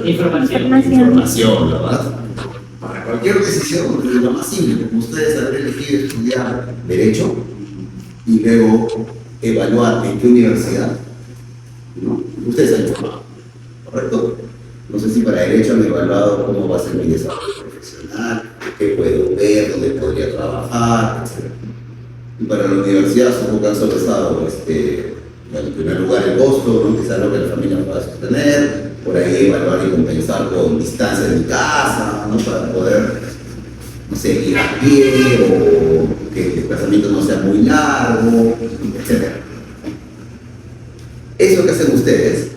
Información, ¿verdad? Para cualquier decisión, es lo más simple, como ustedes haber elegido estudiar Derecho y luego evaluar en qué universidad, ¿no? Ustedes han informado, ¿correcto? No sé si para Derecho han evaluado cómo va a ser mi desarrollo profesional, qué puedo ver, dónde podría trabajar, etc. Y para la universidad supongo que han sopesado, en primer lugar el costo, ¿no? Que es algo que la familia pueda sostener, por ahí evaluar y compensar con distancia de mi casa, ¿no? Para poder, no sé, ir a pie o que el desplazamiento no sea muy largo, etc. Eso que hacen ustedes,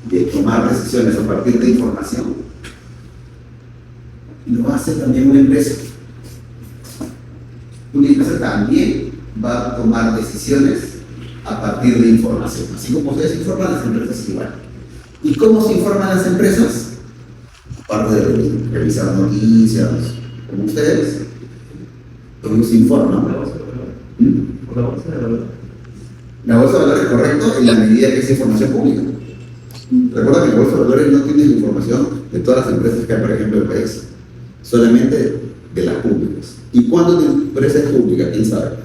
de tomar decisiones a partir de información, lo hace también una empresa. Una empresa también va a tomar decisiones a partir de información. Así como ustedes informan, las empresas igual. ¿Y cómo se informan las empresas? Aparte de revisar noticias, como ustedes, ¿cómo se informan? ¿Por la bolsa de valores? La bolsa de valores es correcto en la medida que es información pública. Recuerda que la bolsa de valores no tiene información de todas las empresas que hay, por ejemplo, en el país, solamente de las públicas. ¿Y cuándo una empresa es pública? ¿Quién sabe?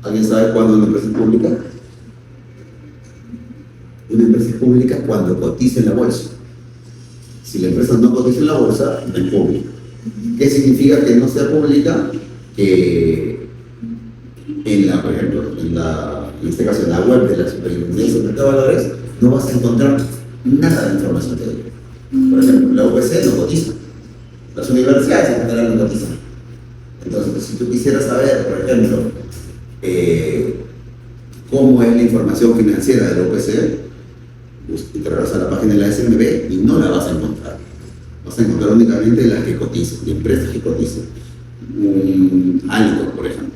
¿Alguien sabe cuándo una empresa es pública? Una empresa es pública cuando cotiza en la bolsa. Si la empresa no cotiza en la bolsa, no es pública. ¿Qué significa que no sea pública? Que por ejemplo, en este caso en la web de la Superintendencia de Mercado de Valores, no vas a encontrar nada de información de ello. Por ejemplo, la UPC no cotiza. Las universidades en general no cotizan. Entonces, si tú quisieras saber, por ejemplo, cómo es la información financiera de la UPC, te vas a la página de la SMB y no la vas a encontrar. Vas a encontrar únicamente las que cotizan, de empresas que cotizan. Algo, por ejemplo.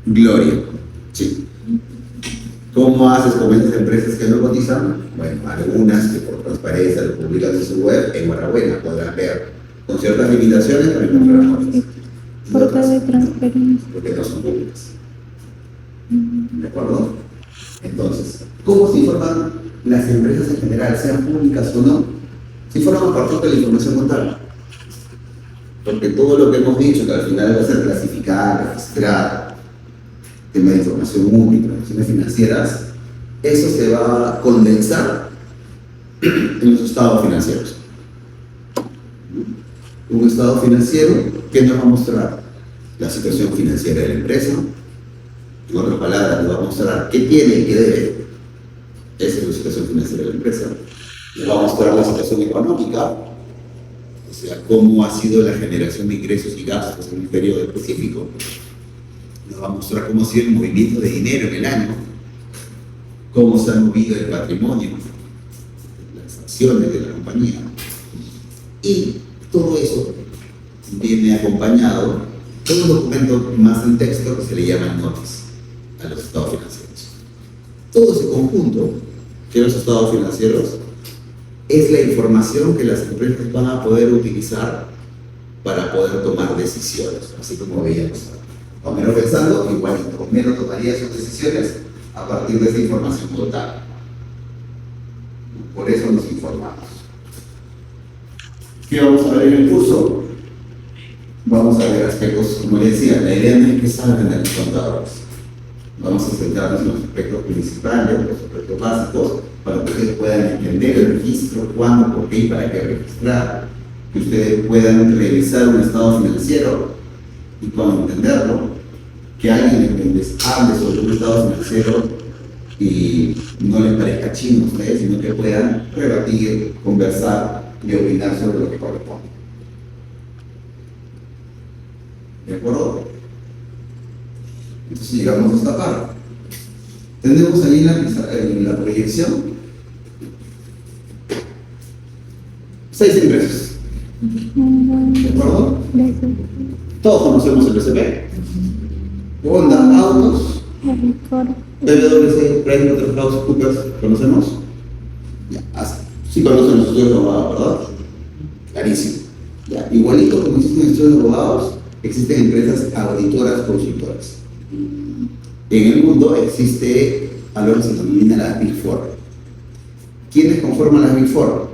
Gloria, sí. ¿Cómo haces con esas empresas que no cotizan? Bueno, algunas que por transparencia lo publican en su web, enhorabuena, podrán ver con ciertas limitaciones, pero encontrarán otras. Portal de transferencia. Porque no son públicas. ¿De acuerdo? Entonces, ¿cómo se informan las empresas en general, sean públicas o no? Se informan a partir de la información contable. Porque todo lo que hemos dicho, que al final va a ser clasificar, registrar, tema de información útil, transacciones financieras, eso se va a condensar en los estados financieros. Un estado financiero que nos va a mostrar la situación financiera de la empresa, en otras palabras, nos va a mostrar qué tiene y qué debe. Esa es la situación financiera de la empresa. Nos va a mostrar la situación económica, o sea, cómo ha sido la generación de ingresos y gastos en un periodo específico. Nos va a mostrar cómo ha sido el movimiento de dinero en el año, cómo se ha movido el patrimonio, las acciones de la compañía. Y todo eso viene acompañado de un documento más en texto que se le llama notas a los estados financieros. Todo ese conjunto que los estados financieros es la información que las empresas van a poder utilizar para poder tomar decisiones, así como veíamos. Homero pensando, igualito, Homero tomaría sus decisiones a partir de esa información contable. Por eso nos informamos. ¿Qué vamos a ver en el curso? Vamos a ver aspectos, como les decía, la idea no es que salgan de los contadores. Vamos a centrarnos en los aspectos principales, los aspectos básicos, para que ustedes puedan entender el registro, cuándo, por qué y para qué registrar, que ustedes puedan revisar un estado financiero y puedan entenderlo, que alguien les hable sobre un estado financiero y no les parezca chino a ustedes, sino que puedan rebatir, conversar y opinar sobre lo que corresponde. ¿De acuerdo? Entonces llegamos a esta parte. Tenemos ahí en la proyección 6 empresas. ¿De acuerdo? Todos conocemos el BCP. Honda, Autos, PwC, PricewaterhouseCoopers, ¿conocemos? Ya, sí conocen los estudios de abogados, ¿verdad? Clarísimo. Ya, igualito como existen estudios de abogados, existen empresas auditoras consultoras. En el mundo existe a lo que se denomina las Big Four. ¿Quiénes conforman las Big Four?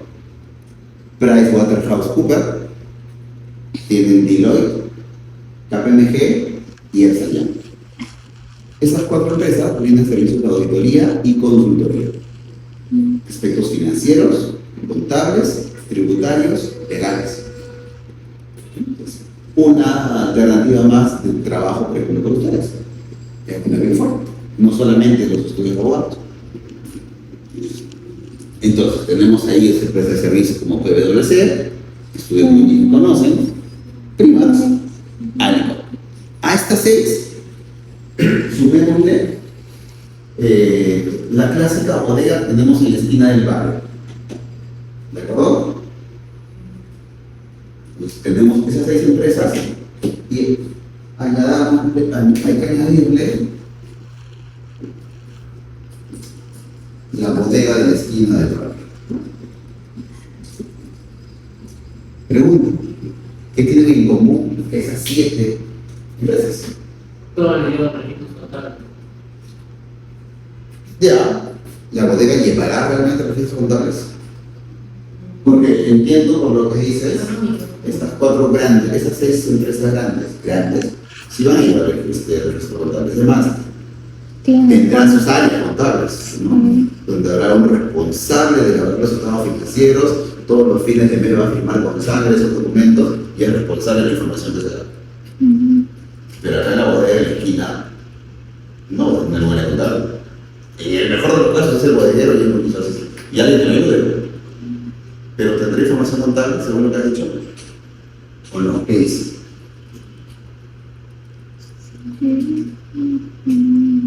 PricewaterhouseCoopers, tienen Deloitte, KPMG y Ernst & Young. Esas cuatro empresas brindan servicios de auditoría y consultoría. Aspectos financieros, contables, tributarios, legales. Entonces, una alternativa más de trabajo, por ejemplo, con ustedes. Es una Big Four, no solamente los estudios de abogados. Entonces, tenemos ahí esa empresa de servicios como PwC, estudios que bien conocen, Primax, Alico. A estas 6, sumémosle la clásica bodega que tenemos en la esquina del barrio. ¿De acuerdo? Pues tenemos esas 6 empresas y hay que añadirle la bodega de la esquina del barrio. Pregunta, ¿qué tienen en común esas 7 empresas? Todo el lleva registros contables. Ya, la bodega llevará realmente registros contables. Porque entiendo por lo que dices, estas 4 grandes, esas 6 empresas grandes, si van a llevar registros contables. Además, tendrán sus áreas contables, ¿no? Donde habrá un responsable de los resultados financieros, todos los fines de mes va a firmar con sangre esos documentos y es responsable de la información que se da. Pero acá en la bodega de la esquina, no es buena contable. En el mejor de los casos es el bodeguero y el monitor, y alguien que lo ayude. Pero ¿tendrá información contable según lo que has dicho? ¿O no? ¿Qué dice?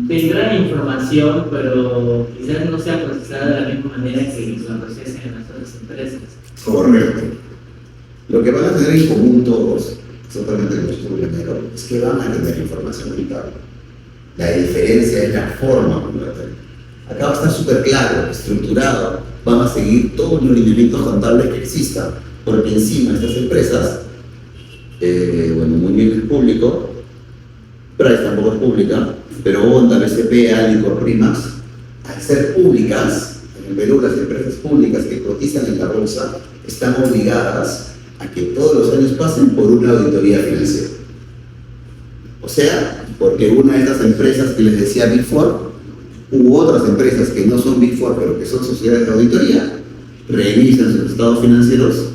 Tendrán información, pero quizás no sea procesada de la misma manera que la procesan en las otras empresas. Correcto. Lo que van a tener en común todos, exactamente como estuvo primero, es que van a tener información contable. La diferencia es la forma como la tienen. Acá va a estar súper claro, estructurado, van a seguir todos los lineamientos contables que existan, porque encima estas empresas, bueno, muy bien es público, Price tampoco es pública, pero Honda, BCP, Alico, Primax, al ser públicas, en el Perú las empresas públicas que cotizan en la bolsa están obligadas a que todos los años pasen por una auditoría financiera. O sea, porque una de estas empresas que les decía Big Four, u otras empresas que no son Big Four, pero que son sociedades de auditoría, revisan sus estados financieros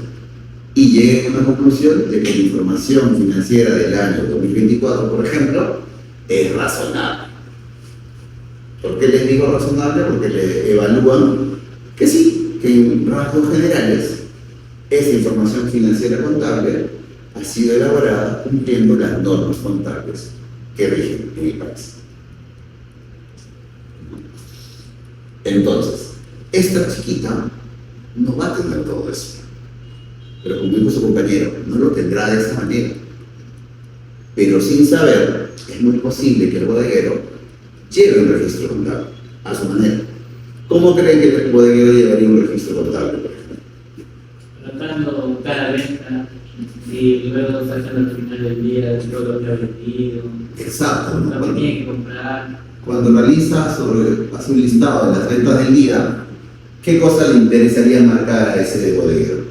y lleguen a una conclusión de que la información financiera del año 2024, por ejemplo, es razonable. ¿Por qué les digo razonable? Porque le evalúan que sí, que en rasgos generales esa información financiera contable ha sido elaborada cumpliendo las normas contables que rigen en el país. Entonces, esta chiquita no va a tener todo eso. Pero como dijo su compañero, no lo tendrá de esa manera. Pero sin saber, es muy posible que el bodeguero lleve un registro contable a su manera. ¿Cómo creen que el bodeguero llevaría un registro contable, por ejemplo? Anotando cada venta y luego sacando al final del día todo lo que ha vendido, Exacto, ¿no? lo que tiene que comprar. Cuando realiza hace un listado de las ventas del día, ¿qué cosa le interesaría marcar a ese bodeguero?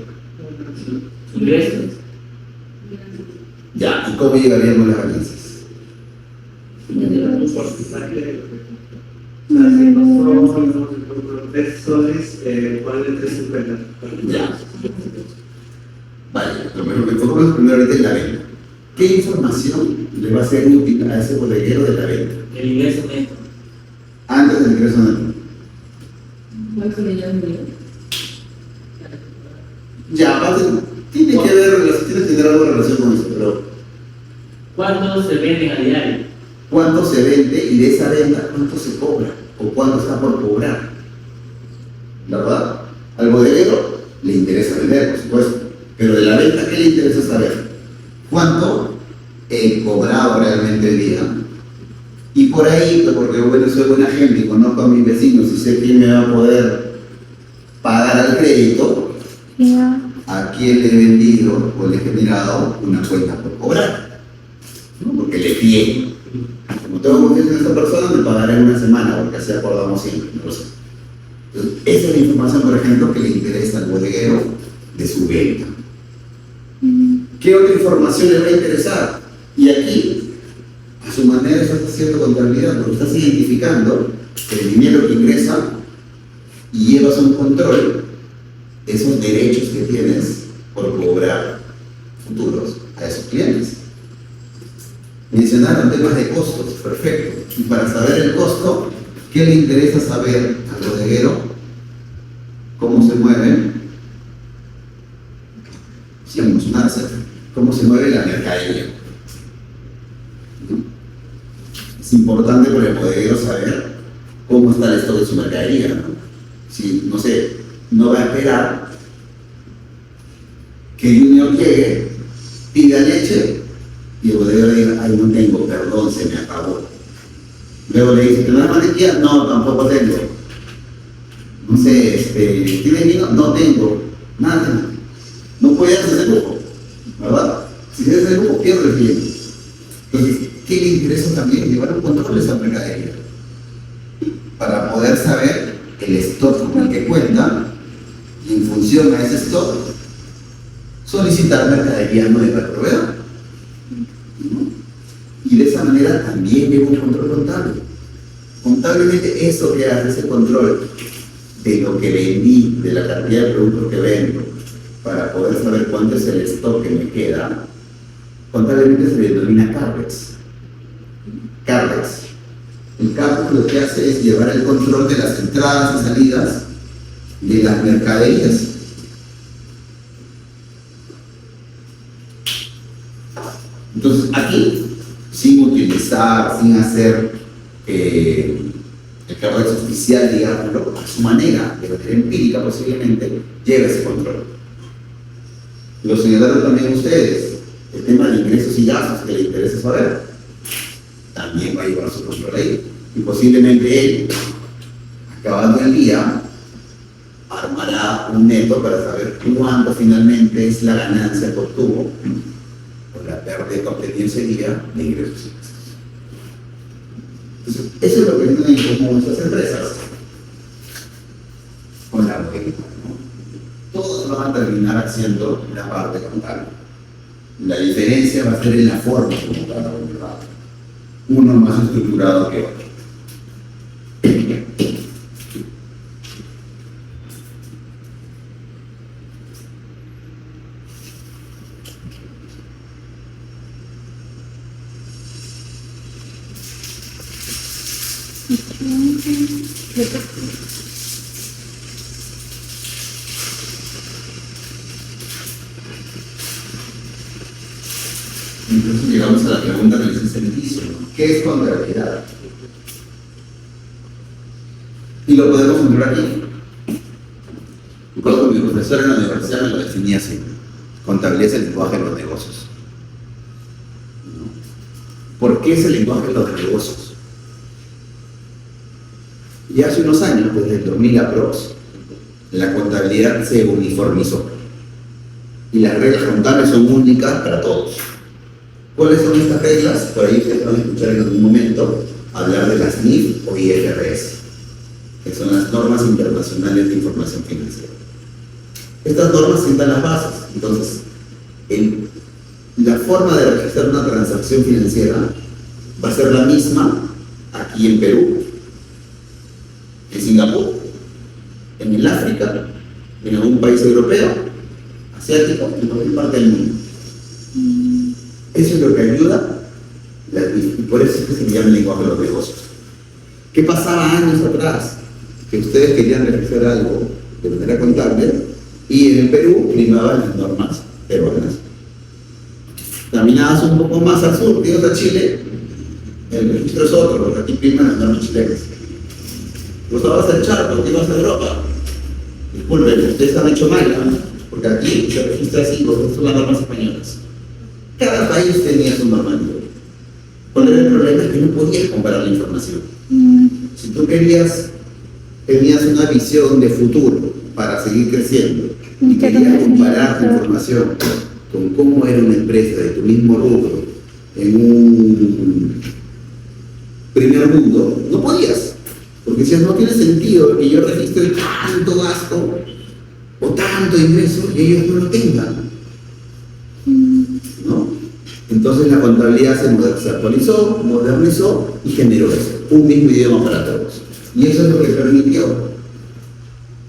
Ingresos. Ya, ¿y cómo llegaríamos las ganancias? Un porcentaje de los 3 soles, ¿cuál de 350? Ya. Vale, lo mejor que enfocamos primero ahorita en la venta. ¿Qué información le va a ser útil a ese bodeguero de la venta? El ingreso neto. Antes del ingreso neto. Ya, tiene que tener algo de relación con eso, pero ¿Cuántos se venden a diario? ¿cuánto se vende y de esa venta cuánto se cobra? ¿O cuánto está por cobrar? ¿Verdad? Al bodeguero le interesa vender, por supuesto, pero de la venta, ¿qué le interesa saber? ¿Cuánto he cobrado realmente el día? Y por ahí, porque bueno, soy buena gente y conozco a mis vecinos y sé quién me va a poder pagar al crédito, a quién le he vendido o le he generado una cuenta por cobrar, ¿no? Porque le pide, como tengo confianza en esta persona, me pagará en una semana, porque así acordamos siempre, no lo sé. Entonces, esa es la información, por ejemplo, que le interesa al bodeguero de su venta. ¿Qué otra información le va a interesar? Y aquí, a su manera, está haciendo contabilidad, porque estás identificando el dinero que ingresa y llevas un control de esos derechos que tienes por cobrar futuros a esos clientes. Mencionaron temas de costos, perfecto. Y para saber el costo, ¿qué le interesa saber al bodeguero? ¿Cómo se mueve? Sí, emocionarse. ¿Cómo se mueve la mercadería? Es importante para el bodeguero saber cómo está el stock de su mercadería, ¿no? Si, no sé, no va a esperar que Junior llegue, pida leche y el bodeguero le diga, ay, no tengo, perdón, se me acabó. Luego le dice, ¿tienes mantequilla? No, tampoco tengo. No sé, ¿tienes vino? No tengo. Nada. No puede hacer ese lujo, ¿verdad? Si se hace el lujo, pierde el cliente. Entonces, ¿qué le interesa también? Llevar un control de esa mercadería. Para poder saber el stock con el que cuenta y en función a ese stock, solicitar mercadería nueva al proveedor. Y de esa manera también lleva un control contable. Contablemente eso que hace ese control de lo que vendí, de la cantidad de productos que vendo, para poder saber cuánto es el stock que me queda, contablemente se le denomina CAPEX. CAPEX. El CAPEX lo que hace es llevar el control de las entradas y salidas de las mercaderías. Entonces, aquí, sin utilizar, sin hacer el CAPEX oficial, digámoslo, a su manera, de manera empírica posiblemente, lleva ese control. Lo señalaron también ustedes, el tema de ingresos y gastos que le interesa saber, también va a llevar su control ahí. Y posiblemente él, acabando el día, armará un neto para saber cuánto finalmente es la ganancia que obtuvo o la pérdida que obtenía ese día de ingresos y gastos. Entonces, eso es lo que tienen en común estas empresas con la lógica, ¿no? Todos van a terminar haciendo la parte contable. La diferencia va a ser en la forma como cada uno lo haga. Uno más estructurado que otro. Entonces llegamos a la pregunta que les hice al inicio, ¿no? ¿Qué es contabilidad? Y lo podemos encontrar aquí. Recuerdo que mi profesor en la universidad me lo definía así: contabilidad es el lenguaje de los negocios. ¿Por qué es el lenguaje de los negocios? Y hace unos años, desde el 2000 aprox, la contabilidad se uniformizó. Y las reglas contables son únicas para todos. ¿Cuáles son estas reglas? Por ahí ustedes van a escuchar en algún momento hablar de las NIF o IFRS, que son las normas internacionales de información financiera. Estas normas sientan las bases. Entonces, la forma de registrar una transacción financiera va a ser la misma aquí en Perú, en Singapur, en el África, en algún país europeo, asiático, en cualquier parte del mundo. Eso es lo que ayuda, y por eso es que se llama el lenguaje de los negocios. ¿Qué pasaba años atrás? Que ustedes querían registrar algo de manera contable y en el Perú primaban las normas peruanas. Caminabas un poco más al sur, ibas a Chile, el registro es otro, porque aquí priman las normas chilenas. Cruzabas el charco, te ibas a Europa. Disculpen, ustedes han hecho mal, ¿no? Porque aquí se registra así, porque son las normas españolas. Cada país tenía su normativa. ¿Cuál era el problema? Es que no podías comparar la información. Si tú tenías una visión de futuro para seguir creciendo y querías comparar tu información con cómo era una empresa de tu mismo rubro en primer mundo, no podías. Porque decías, no tiene sentido que yo registre tanto gasto o tanto ingreso y ellos no lo tengan, ¿no? Entonces la contabilidad se actualizó, modernizó y generó eso, un mismo idioma para todos. Y eso es lo que permitió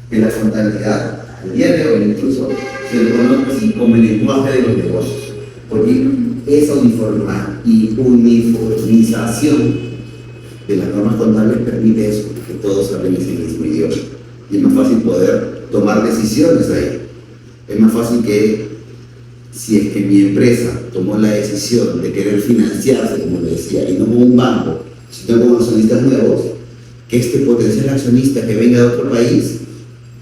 que la contabilidad, al día de hoy incluso, se le conozca así como el lenguaje de los negocios. Porque esa uniformización de las normas contables permite eso, que todos hablen ese mismo idioma. Y es más fácil poder tomar decisiones ahí. Es más fácil que, si es que mi empresa tomó la decisión de querer financiarse, como le decía, y no como un banco, sino como accionistas nuevos, que este potencial accionista que venga de otro país,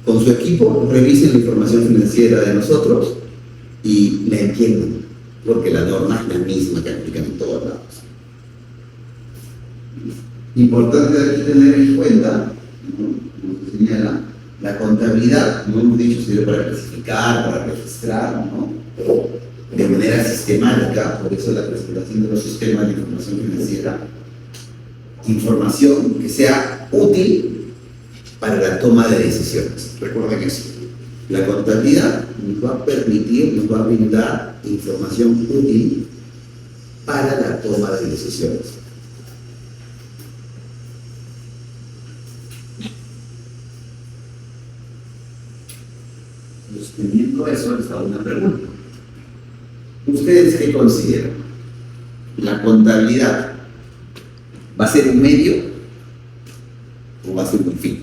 con su equipo, revisen la información financiera de nosotros y la entiendan, porque la norma es la misma que aplican en todos lados. Importante aquí tener en cuenta, ¿no? Como se señala, la contabilidad, como hemos dicho, sirve para clasificar, para registrar, ¿no? Pero de manera sistemática, por eso la presentación de los sistemas de información financiera, información que sea útil para la toma de decisiones. Recuerden eso. La contabilidad nos va a permitir, nos va a brindar información útil para la toma de decisiones. Teniendo eso, les hago una pregunta. ¿Ustedes qué consideran? ¿La contabilidad va a ser un medio o va a ser un fin?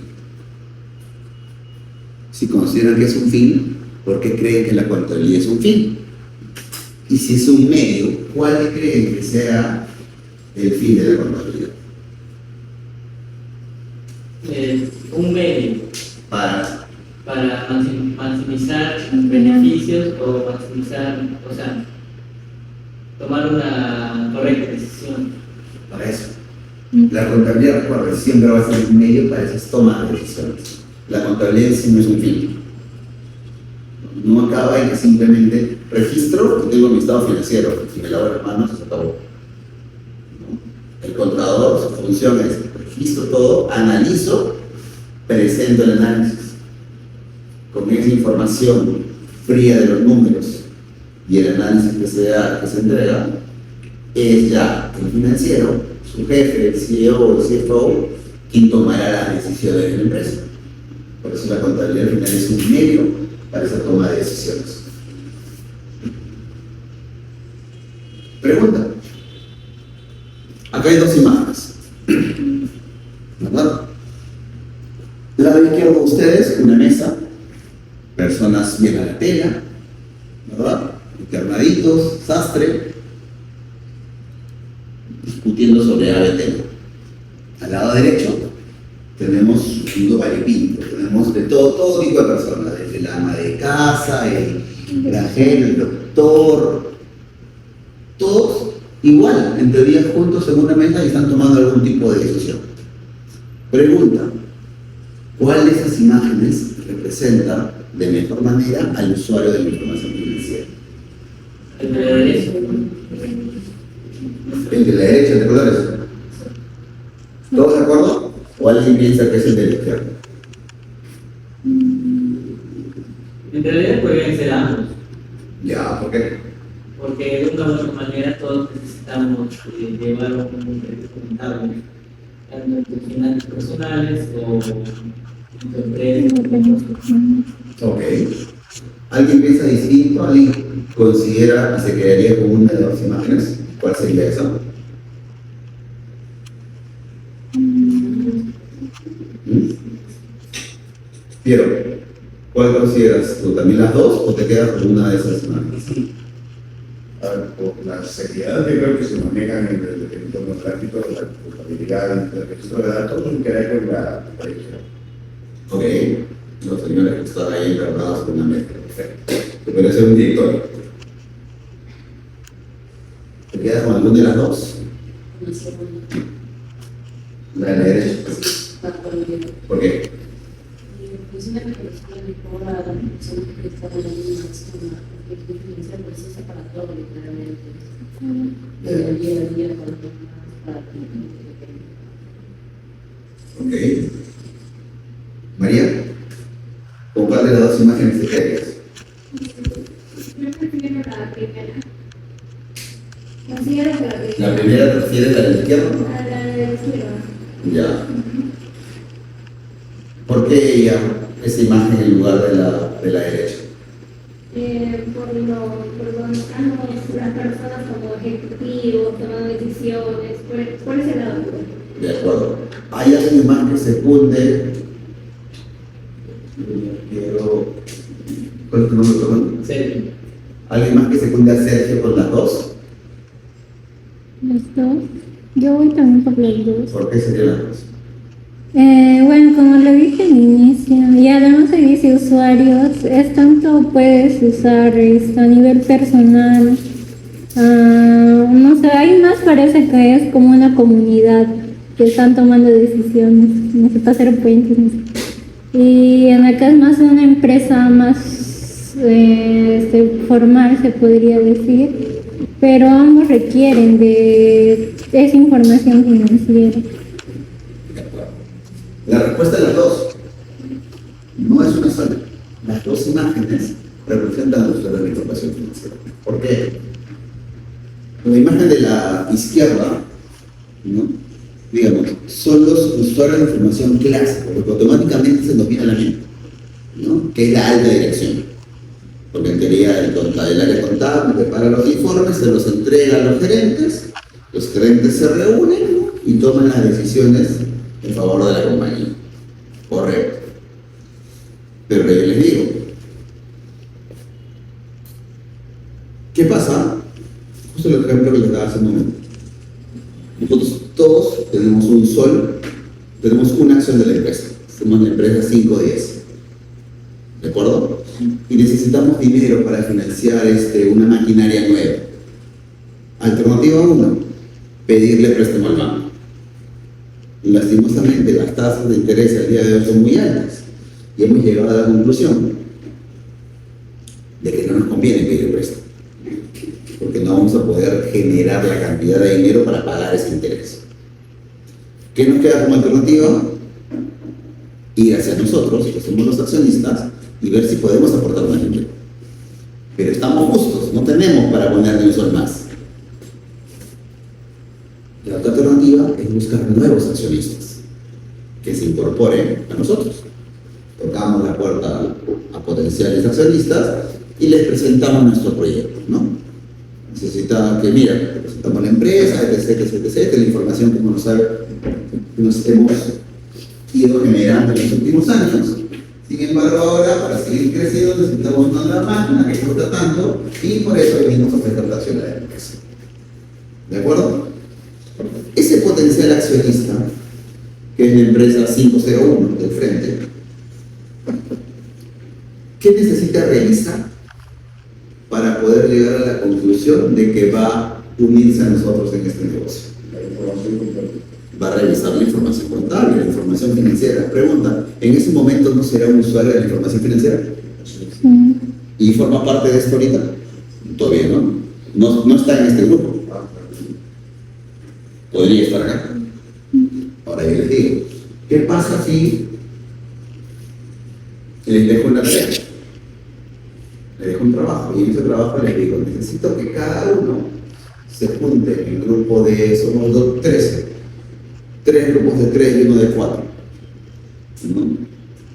Si consideran que es un fin, ¿por qué creen que la contabilidad es un fin? Y si es un medio, ¿cuál creen que sea el fin de la contabilidad? Un medio Para maximizar beneficios o maximizar, o sea, tomar una correcta decisión. Para eso. La contabilidad, recuerden, siempre va a ser un medio para esas tomas de decisiones. La contabilidad en sí no es un fin. No acaba en que simplemente registro que tengo mi estado financiero y me lavo las manos y se acabó. ¿No? El contador, su función es registro todo, analizo, presento el análisis. Con esa información fría de los números y el análisis que se entrega, es ya el financiero, su jefe, el CEO o el CFO, quien tomará las decisiones de la empresa. Por eso la contabilidad al final es un medio para esa toma de decisiones. Pregunta. Acá hay dos imágenes. ¿Verdad? Lado izquierdo de ustedes, una mesa, personas bien a la tela, ¿verdad? Internaditos, sastre, discutiendo sobre ABT. Al lado derecho tenemos un mundo variopinto, tenemos de todo tipo de personas, desde la ama de casa, el granjero, el doctor, todos igual, en teoría juntos en una mesa y están tomando algún tipo de decisión. Pregunta, ¿cuál de esas imágenes representa de mejor manera al usuario de la información financiera? El de la derecha. El de la derecha, ¿de colores? ¿Todos de acuerdo? ¿O alguien piensa que es el de la izquierda? En realidad podrían ser ambos, Ya, ¿por qué? porque de una u otra manera todos necesitamos llevar un ingreso contable, tanto en tus finanzas personales o en tu empresa. Ok. ¿Alguien piensa distinto? ¿Alguien considera y se quedaría con una de las dos imágenes? ¿Cuál sería esa? Piero, ¿cuál consideras tú? ¿También las dos o te quedas con una de esas imágenes? A ver, por la seriedad que creo que se manejan en el entorno práctico, la contabilidad, el registro de datos, no queda con la predicción. Ok. Los señores que están ahí encarnados con una mezcla. Perfecto. ¿Te parece un directorio? ¿Te quedas con alguna de las dos? La de la derecha. ¿Por qué? Es una reflexión mejor a la persona que está en la misma zona, porque el financiero procesa para todo, literalmente. Desde el día a día, para los demás, para Ok. María, ¿con cuál de las dos imágenes te quedarías? Yo prefiero la primera. Considero que la primera. ¿La primera te refieres a la izquierda? A la de la izquierda. Ya. ¿Por qué ella, esa imagen en lugar de la derecha? Por donde están las personas como ejecutivos, tomando decisiones, por ese lado. De acuerdo. ¿Hay alguien más que secunde? ¿Cuál es tu nombre, perdón? Sergio. ¿Alguien más que secunde a Sergio con las dos? Los dos. Yo voy también por los dos. ¿Por qué serían las dos? Bueno, como lo dije al inicio, y además se dice usuarios, es tanto puedes usar esto a nivel personal. No sé, ahí más parece que es como una comunidad que están tomando decisiones, no sé, para hacer puentes, no sé. Y en acá es más una empresa más formal, se podría decir, pero ambos requieren de esa información financiera. De acuerdo. La respuesta de las dos no es una sola. Las dos imágenes representan a los usuarios de la información financiera. ¿Por qué? La imagen de la izquierda, ¿no? Digamos, son los usuarios de información clásica, porque automáticamente se nos viene a la mente, ¿no? Que es la alta dirección. Porque en teoría el área contable prepara los informes, se los entrega a los gerentes se reúnen, ¿no? Y toman las decisiones en favor de la compañía. Correcto. Pero yo les digo, ¿qué pasa? Justo el ejemplo que les daba hace un momento. Nosotros todos tenemos un sol, tenemos una acción de la empresa. Somos la empresa 510. ¿De acuerdo? Y necesitamos dinero para financiar una maquinaria nueva. Alternativa 1, pedirle préstamo al banco. Lastimosamente, las tasas de interés al día de hoy son muy altas y hemos llegado a la conclusión de que no nos conviene pedir préstamo, porque no vamos a poder generar la cantidad de dinero para pagar ese interés. ¿Qué nos queda como alternativa? Ir hacia nosotros, que somos los accionistas, y ver si podemos aportar más dinero. Pero estamos justos, no tenemos para ponerle un sol más. La otra alternativa es buscar nuevos accionistas que se incorporen a nosotros. Tocamos la puerta a potenciales accionistas y les presentamos nuestro proyecto, ¿no? Necesita que, mira, presentamos la empresa, etc., la información que nos hemos ido generando en los últimos años. Sin embargo, ahora, para seguir creciendo, necesitamos una nueva máquina que cuesta tanto y por eso venimos a ofrecer la acción a la empresa. ¿De acuerdo? Ese potencial accionista, que es la empresa 501 del frente, ¿qué necesita realizar para poder llegar a la conclusión de que va a unirse a nosotros en este negocio? La información completa. Va a revisar la información contable, la información financiera. Pregunta, ¿en ese momento no será un usuario de la información financiera? Sí. ¿Y forma parte de esto ahorita? Todavía no. No está en este grupo. Podría estar acá. Ahora yo les digo, ¿qué pasa si les dejo una tarea? Les dejo un trabajo y en ese trabajo les digo, necesito que cada uno se junte en el grupo de, somos 13, 3 grupos de 3 y uno de 4, ¿no?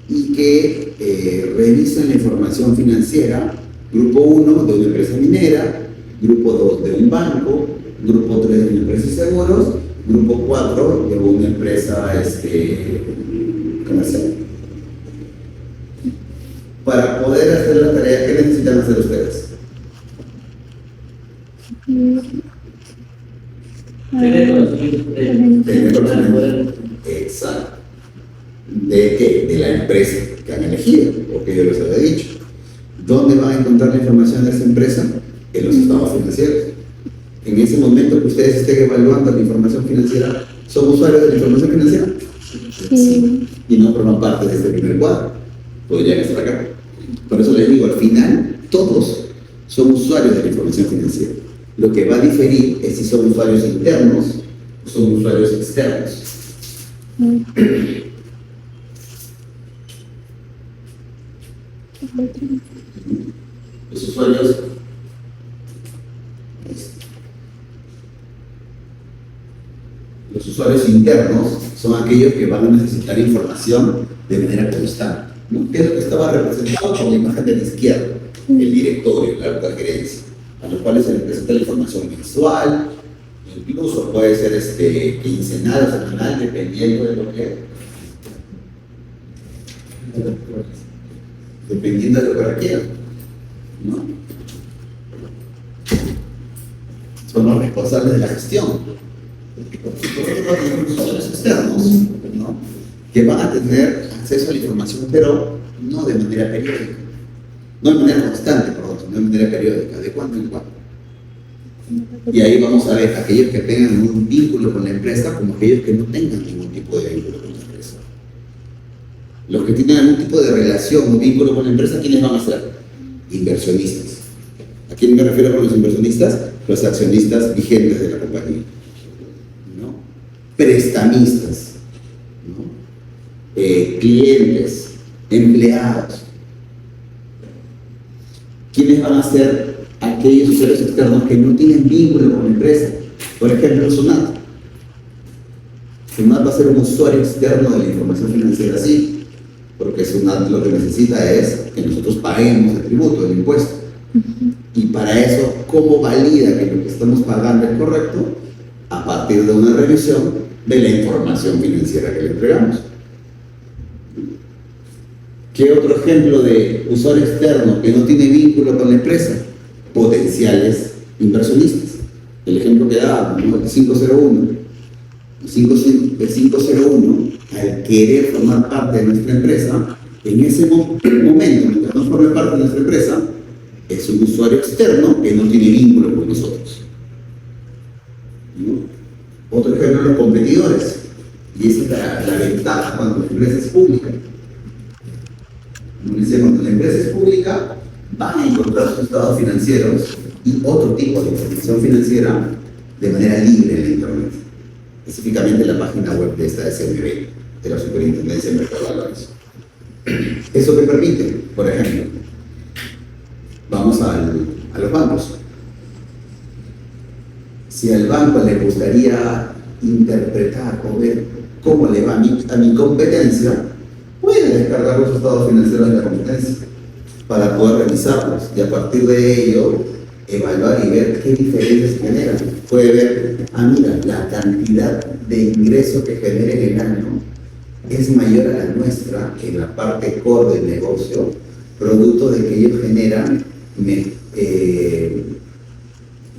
Y que revisen la información financiera, grupo 1 de una empresa minera, grupo 2 de un banco, grupo 3 de una empresa de seguros, grupo 4 de una empresa comercial. Para poder hacer la tarea, ¿qué necesitan hacer ustedes? Tener conocimiento Tener para conocimiento. poder. Exacto. ¿De qué? De la empresa que han elegido, porque yo les había dicho. ¿Dónde van a encontrar la información de esa empresa? En los estados financieros. En ese momento que ustedes estén evaluando la información financiera, ¿son usuarios de la información financiera? Sí. Y no forman parte de este primer cuadro. Podrían estar acá. Por eso les digo, al final, todos son usuarios de la información financiera. Lo que va a diferir es si son usuarios internos o son usuarios externos. Los usuarios internos son aquellos que van a necesitar información de manera constante, ¿no? Que es lo que estaba representado con la imagen de la izquierda, el directorio, la alta gerencia, a los cuales se les presenta la información mensual, incluso puede ser quincenal o semanal, dependiendo de lo que requieran, ¿no? Son los responsables de la gestión. Los usuarios externos, ¿no? Que van a tener acceso a la información, pero no de manera periódica, no de manera constante, perdón, sino de manera periódica, de cuando en cuando. Y ahí vamos a ver aquellos que tengan un vínculo con la empresa como aquellos que no tengan ningún tipo de vínculo con la empresa. Los que tienen algún tipo de relación o vínculo con la empresa, ¿quiénes van a ser? Inversionistas. ¿A quién me refiero con los inversionistas? Los accionistas vigentes de la compañía, ¿no? Prestamistas, ¿no? Clientes, empleados. ¿Quiénes van a ser aquellos usuarios externos que no tienen vínculo con la empresa? Por ejemplo, SUNAT. SUNAT va a ser un usuario externo de la información financiera, sí, porque SUNAT lo que necesita es que nosotros paguemos el tributo, el impuesto. Y para eso, ¿cómo valida que lo que estamos pagando es correcto? A partir de una revisión de la información financiera que le entregamos. ¿Qué otro ejemplo de usuario externo que no tiene vínculo con la empresa? Potenciales inversionistas. El ejemplo que da, ¿no? El 501. El 501, al querer formar parte de nuestra empresa, en ese momento, mientras no forme parte de nuestra empresa, es un usuario externo que no tiene vínculo con nosotros, ¿no? Otro ejemplo, los competidores. Y esa es la ventaja cuando la empresa es pública. Como decía, cuando la empresa es pública, van a encontrar sus estados financieros y otro tipo de información financiera de manera libre en la Internet. Específicamente en la página web de esta SMB, de la Superintendencia de Mercado de Valores. ¿Eso qué permite? Por ejemplo, vamos a los bancos. Si al banco le gustaría interpretar o ver cómo le va a mi competencia, puede descargar los estados financieros de la competencia para poder revisarlos y a partir de ello evaluar y ver qué diferencias generan. Puede ver, mira, la cantidad de ingresos que genera en el año es mayor a la nuestra en la parte core del negocio, producto de que ellos generan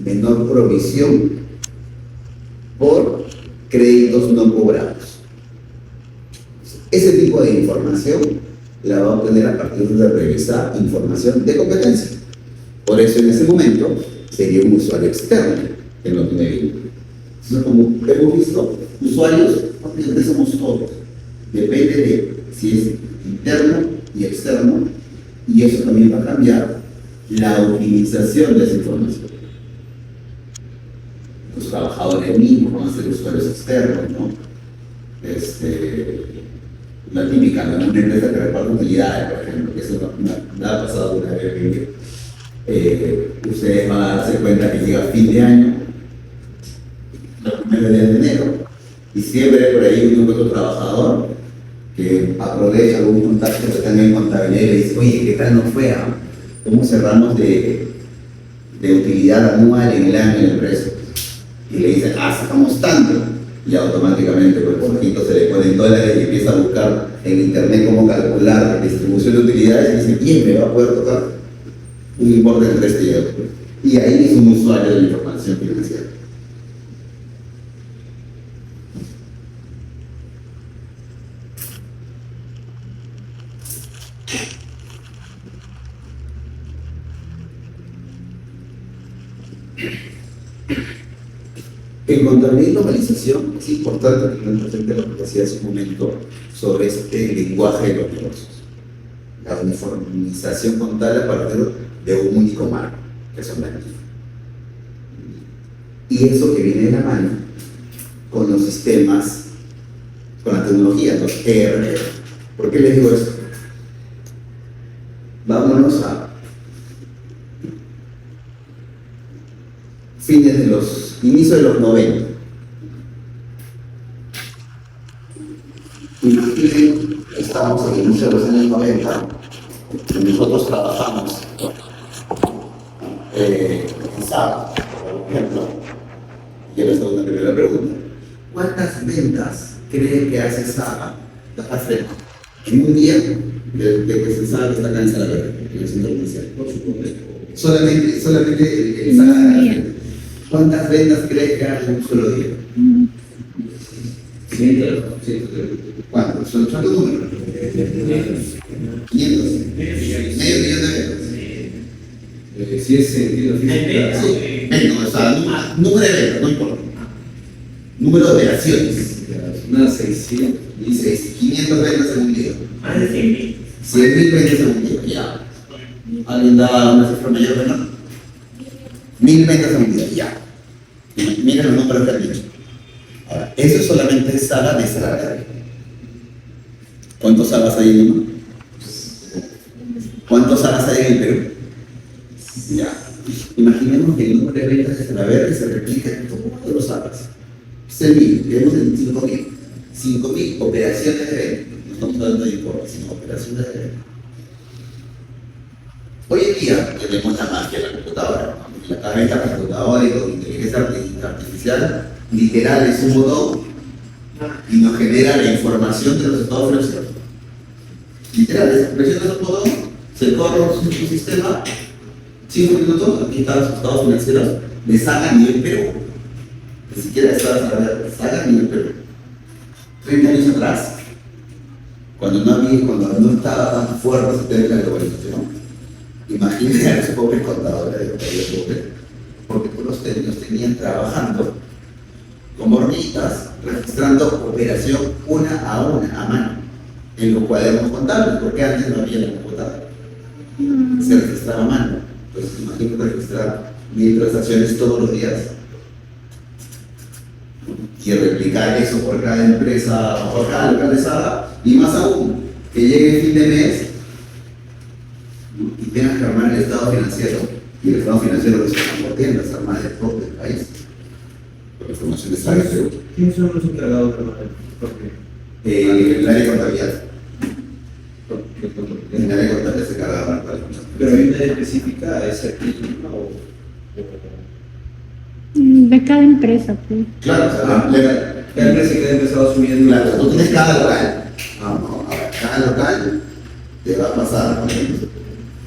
menor provisión por créditos no cobrados. Ese tipo de información la va a obtener a partir de revisar información de competencia. Por eso en ese momento sería un usuario externo que no tiene vínculo. Entonces, como hemos visto, usuarios somos todos. Depende de si es interno y externo, y eso también va a cambiar la utilización de esa información. Los trabajadores mismos van a ser usuarios externos, ¿no? La típica, ¿no? Una empresa que reparte utilidades, por ejemplo, que eso me ha pasado una vez que ustedes van a darse cuenta que llega fin de año, los primeros días de enero, y siempre hay por ahí un otro trabajador que aprovecha algún contacto que tenga en contabilidad y le dice, oye, ¿qué tal nos fue? ¿Cómo cerramos de utilidad anual en el año de la empresa? Y le dice, sacamos tanto. Y automáticamente por el ojito se le ponen dólares y empieza a buscar en internet cómo calcular la distribución de utilidades y dice, bien, me va a poder tocar un importe entre este y otro. Y ahí es un usuario de la información financiera. En contabilidad y globalización es importante tener presente lo que decía hace un momento sobre este lenguaje de los negocios. La uniformización contable a partir de un único marco, que son la NIF. Y eso que viene de la mano con los sistemas con la tecnología, los ERP. ¿Por qué les digo esto? Vámonos a inicios de los 90. Imaginen, estamos en el inicio de los años 90 y nosotros trabajamos en SAP, por ejemplo. Y yo les hago una primera pregunta. ¿Cuántas ventas cree que hace SAP en un día de que se sabe que está acá en Salaverry, en el centro comercial? Por supuesto. Solamente el SAP. ¿Cuántas ventas cree que hace en un solo día? 100. ¿Cuántos? ¿Son números? 500. Medio millón de ventas. Si es sentido físico. Sí. O sea, número de ventas, no importa. Número de operaciones. Unas 600. Dice 500 ventas en un día. Más de 100.000. 100.000 ventas en un día. Ya. ¿Alguien da una cifra mayor o menor? 1000 ventas en un día. Ya. Miren los números que han dicho. Ahora, eso solamente es sala de Salaverry. ¿Cuántas salas hay en Lima? ¿Cuántas salas hay en el Perú? Ya. Imaginemos que el número de ventas de Salaverry se replica en todas las salas. 6.000, tenemos en 5.000. 5.000 operaciones de venta. No estamos hablando de importes, sino operaciones de venta. Hoy en día tenemos la magia de la computadora. La venta por computadora y con inteligencia artificial, literal es un botón y nos genera la información de los estados financieros. Literal, presiona un botón, se corre su sistema, 5 minutos, aquí están los estados financieros de Saga a nivel Perú. Ni siquiera de Saga a nivel Perú. 30 años atrás, cuando no estaba tan fuerte ese tema de la globalización, imagínense a los pobres contadores de país pobre, porque todos los técnicos tenían trabajando como hormiguitas, registrando operación una a mano, en los cuadernos contables, porque antes no había la computadora. Se registraba a mano. Entonces, imagínate registrar 1000 transacciones todos los días y replicar eso por cada empresa, por cada localizada, y más aún, que llegue el fin de mes y tengas que armar el estado financiero, y el estado financiero es por tiendas armadas de todo el país. La información está en el Perú. ¿Quiénes son los encargados de trabajar? El área de contabilidad. En el área de contabilidad se encarga de armar la información. Pero hay una específica, ¿es aquí o...? De cada empresa, pues. Claro, o sea, legal. Cada empresa que ha empezado asumiendo... Claro, tú tienes cada local. Cada local te va a pasar, por ejemplo.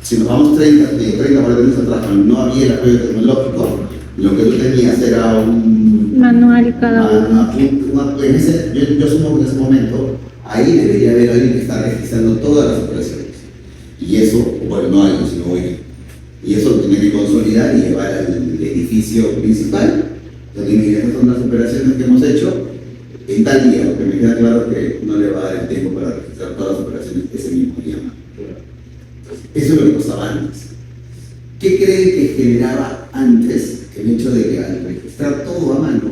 Si nos vamos 30 40 años atrás, cuando no había el apoyo tecnológico, lo que tú tenías era un Manual cada uno. Yo supongo que en ese momento ahí debería haber alguien que está registrando todas las operaciones. Y eso, bueno, no alguien, sino hoy. Y eso lo tiene que consolidar y llevar al edificio principal, donde estas son las operaciones que hemos hecho en tal día, porque me queda claro que no le va a dar el tiempo para registrar todas las operaciones ese mismo día. Eso es lo que costaba antes. ¿Qué creen que generaba antes el hecho de que al registrar todo a mano,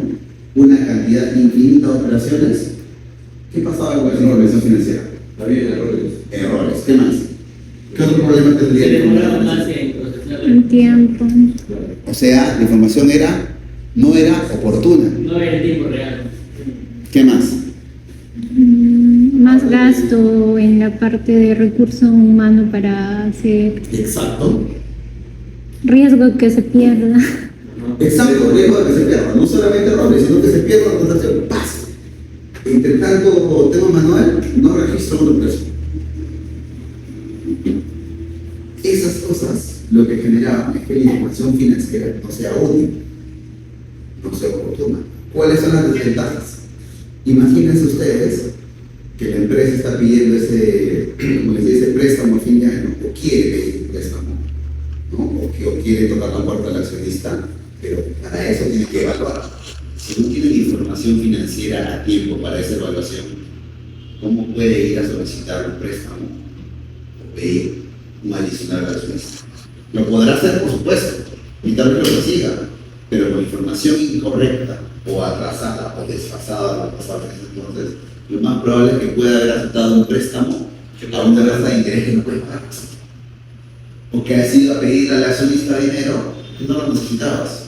una cantidad infinita de operaciones, qué pasaba con la información financiera? Había errores. Errores, ¿qué más? ¿Qué otro problema Se tendría? demoraba más en procesar En tiempo. O sea, la información no era oportuna. No era en tiempo real. ¿Qué más? Más gasto en la parte de recurso humano para hacer Exacto. riesgo que se pierda. Exacto, riesgo de que se pierda. No solamente errores, sino que se pierda la transacción. ¡Paz! Entre tanto tema manual, no registro una operación. Esas cosas lo que generaban es que la información financiera no sea útil, no sea oportuna. ¿Cuáles son las desventajas? Imagínense ustedes que la empresa está pidiendo ese préstamo a fin de año, o quiere pedir un préstamo, ¿no? o quiere tocar la puerta al accionista, pero para eso tiene que evaluar. Si no tiene la información financiera a tiempo para esa evaluación, ¿cómo puede ir a solicitar un préstamo o pedir un adicional al accionista? Lo podrá hacer, por supuesto, y tal vez lo consiga, pero con información incorrecta o atrasada o desfasada, entonces lo más probable es que pueda haber aceptado un préstamo a una tasa de interés que no puede pagar. O que has ido a pedirle al accionista dinero que no lo necesitabas.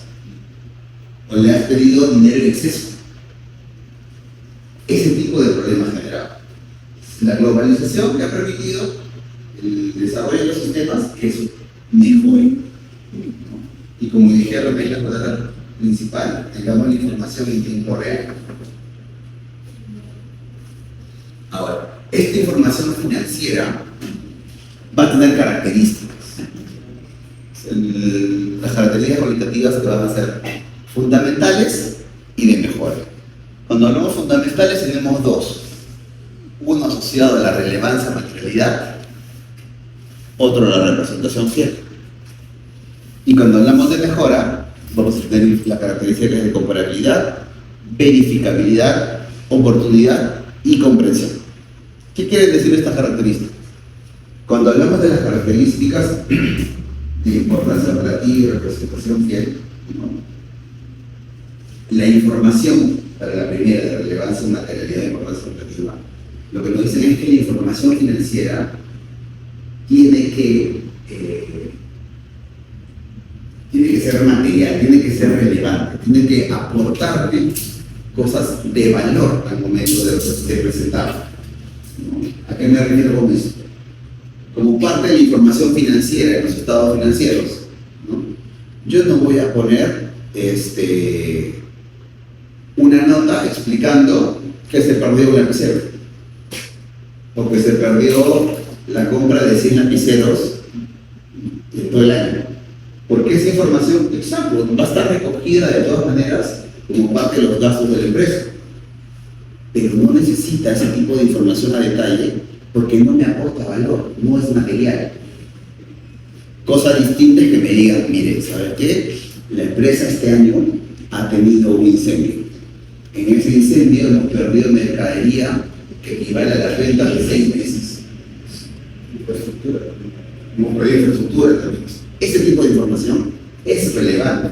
O le has pedido dinero en exceso. Ese tipo de problemas generado. La globalización que ha permitido el desarrollo de los sistemas que eso mejore, ¿no? Y como dijeron, ahí la palabra principal, tengamos la información en tiempo real. Ahora, esta información financiera va a tener características. Las características cualitativas que van a ser fundamentales y de mejora. Cuando hablamos fundamentales tenemos dos. Uno asociado a la relevancia, materialidad, otro a la representación fiel. Y cuando hablamos de mejora, vamos a tener las características de comparabilidad, verificabilidad, oportunidad y comprensión. ¿Qué quieren decir estas características? Cuando hablamos de las características de importancia relativa y representación fiel, ¿no? La información para la primera de relevancia, materialidad e importancia relativa, lo que nos dicen es que la información financiera tiene que ser material, tiene que ser relevante, tiene que aportarle cosas de valor al momento de presentarlo, ¿no? ¿A qué me refiero con esto? Como parte de la información financiera, de los estados financieros, ¿no? Yo no voy a poner una nota explicando que se perdió un lapicero, o que se perdió la compra de 100 lapiceros en todo el año. Porque esa información, exacto, va a estar recogida de todas maneras como parte de los gastos de la empresa. Pero no necesita ese tipo de información a detalle porque no me aporta valor, no es material. Cosa distinta es que me digan, mire, ¿sabe qué? La empresa este año ha tenido un incendio. En ese incendio hemos perdido mercadería que equivale a las ventas de 6 meses. Infraestructura. Hemos perdido infraestructura también. Ese tipo de información es relevante,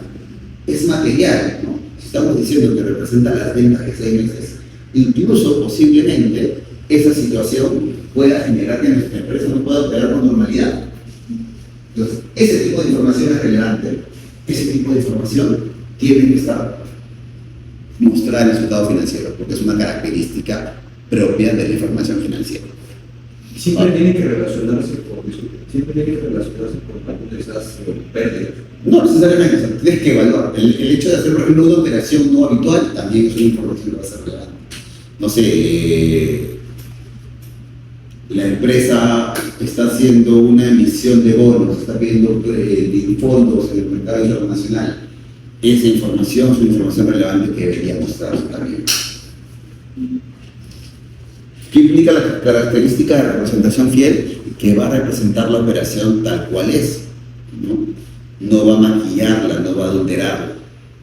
es material, ¿no? Estamos diciendo que representa las ventas de 6 meses. Incluso, posiblemente, esa situación pueda generar que nuestra empresa no pueda operar con normalidad. Entonces, ese tipo de información es relevante, ese tipo de información tiene que estar mostrada en el resultado financiero, porque es una característica propia de la información financiera. Siempre tiene que relacionarse con cuando esas pérdidas. No necesariamente, o sea, tienes que evaluar. El hecho de hacer, por ejemplo, una operación no habitual también es una información que va a ser relevante. No sé, la empresa está haciendo una emisión de bonos, está pidiendo fondos en el mercado internacional. Esa información es una información relevante que debería mostrarse también. ¿Qué implica la característica de representación fiel? Que va a representar la operación tal cual es, ¿no? No va a maquillarla, no va a adulterarla.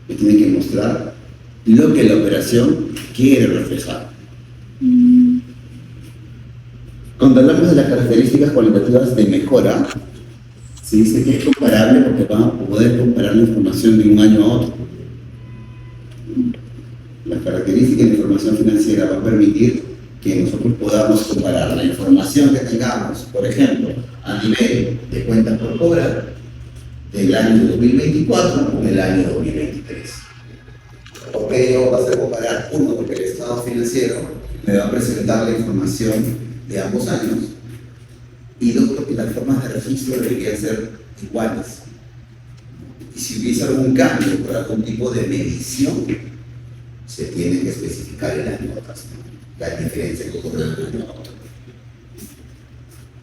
Me tiene que mostrar lo que la operación quiere reflejar. Cuando hablamos de las características cualitativas de mejora, se dice que es comparable porque vamos a poder comparar la información de un año a otro. La característica de la información financiera va a permitir que nosotros podamos comparar la información que tengamos, por ejemplo, a nivel de cuentas por cobrar del año 2024 con el año 2023. ¿Por qué yo voy a hacer comparar? Uno, porque el estado financiero me va a presentar la información de ambos años, y dos, porque las formas de registro deberían ser iguales. Y si hubiese algún cambio por algún tipo de medición, se tiene que especificar en las notas, ¿no? La diferencia que ocurre entre uno a otro.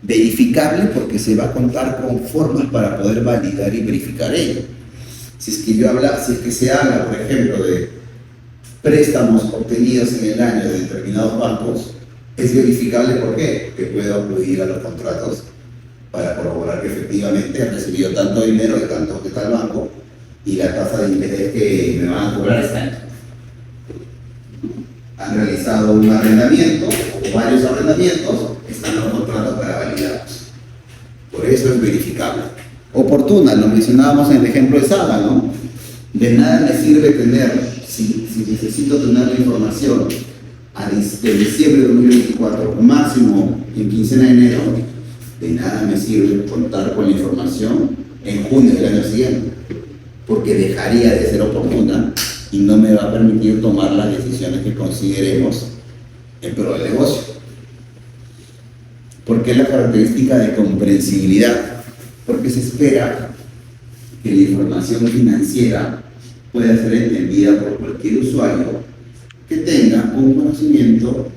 Verificable porque se va a contar con formas para poder validar y verificar ello. Si es que se habla, por ejemplo, de préstamos obtenidos en el año de determinados bancos, es verificable. ¿Por qué? Que puedo acudir a los contratos para corroborar que efectivamente han recibido tanto dinero de tanto que tal banco y la tasa de interés que me van a cobrar es tanto. Han realizado un arrendamiento o varios arrendamientos, están los contratos para validarlos. Por eso es verificable. Oportuna, lo mencionábamos en el ejemplo de Saga, ¿no? De nada me sirve tener, si necesito tener la información de diciembre de 2024, máximo en quincena de enero, de nada me sirve contar con la información en junio del año siguiente, porque dejaría de ser oportuna y no me va a permitir tomar las decisiones que consideremos en pro del negocio. ¿Por qué la característica de comprensibilidad? Porque se espera que la información financiera pueda ser entendida por cualquier usuario que tenga un conocimiento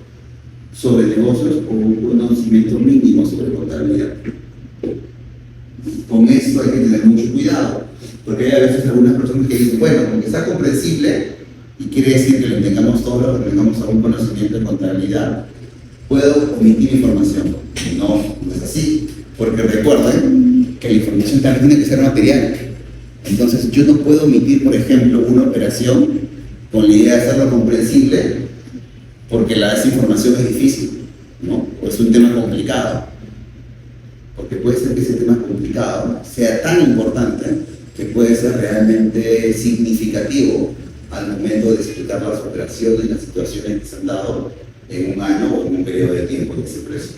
sobre negocios o un conocimiento mínimo sobre contabilidad. Con esto hay que tener mucho cuidado, porque hay a veces algunas personas que dicen, bueno, porque está comprensible y quiere decir que lo tengamos todo, que tengamos algún conocimiento de contabilidad, puedo omitir información. No, no es así, porque recuerden que la información también tiene que ser material. Entonces yo no puedo omitir, por ejemplo, una operación con la idea de hacerlo comprensible porque esa información es difícil, ¿no? O es un tema complicado. Porque puede ser que ese tema complicado sea tan importante que puede ser realmente significativo al momento de explicar las operaciones y las situaciones que se han dado en un año o en un periodo de tiempo que se precio.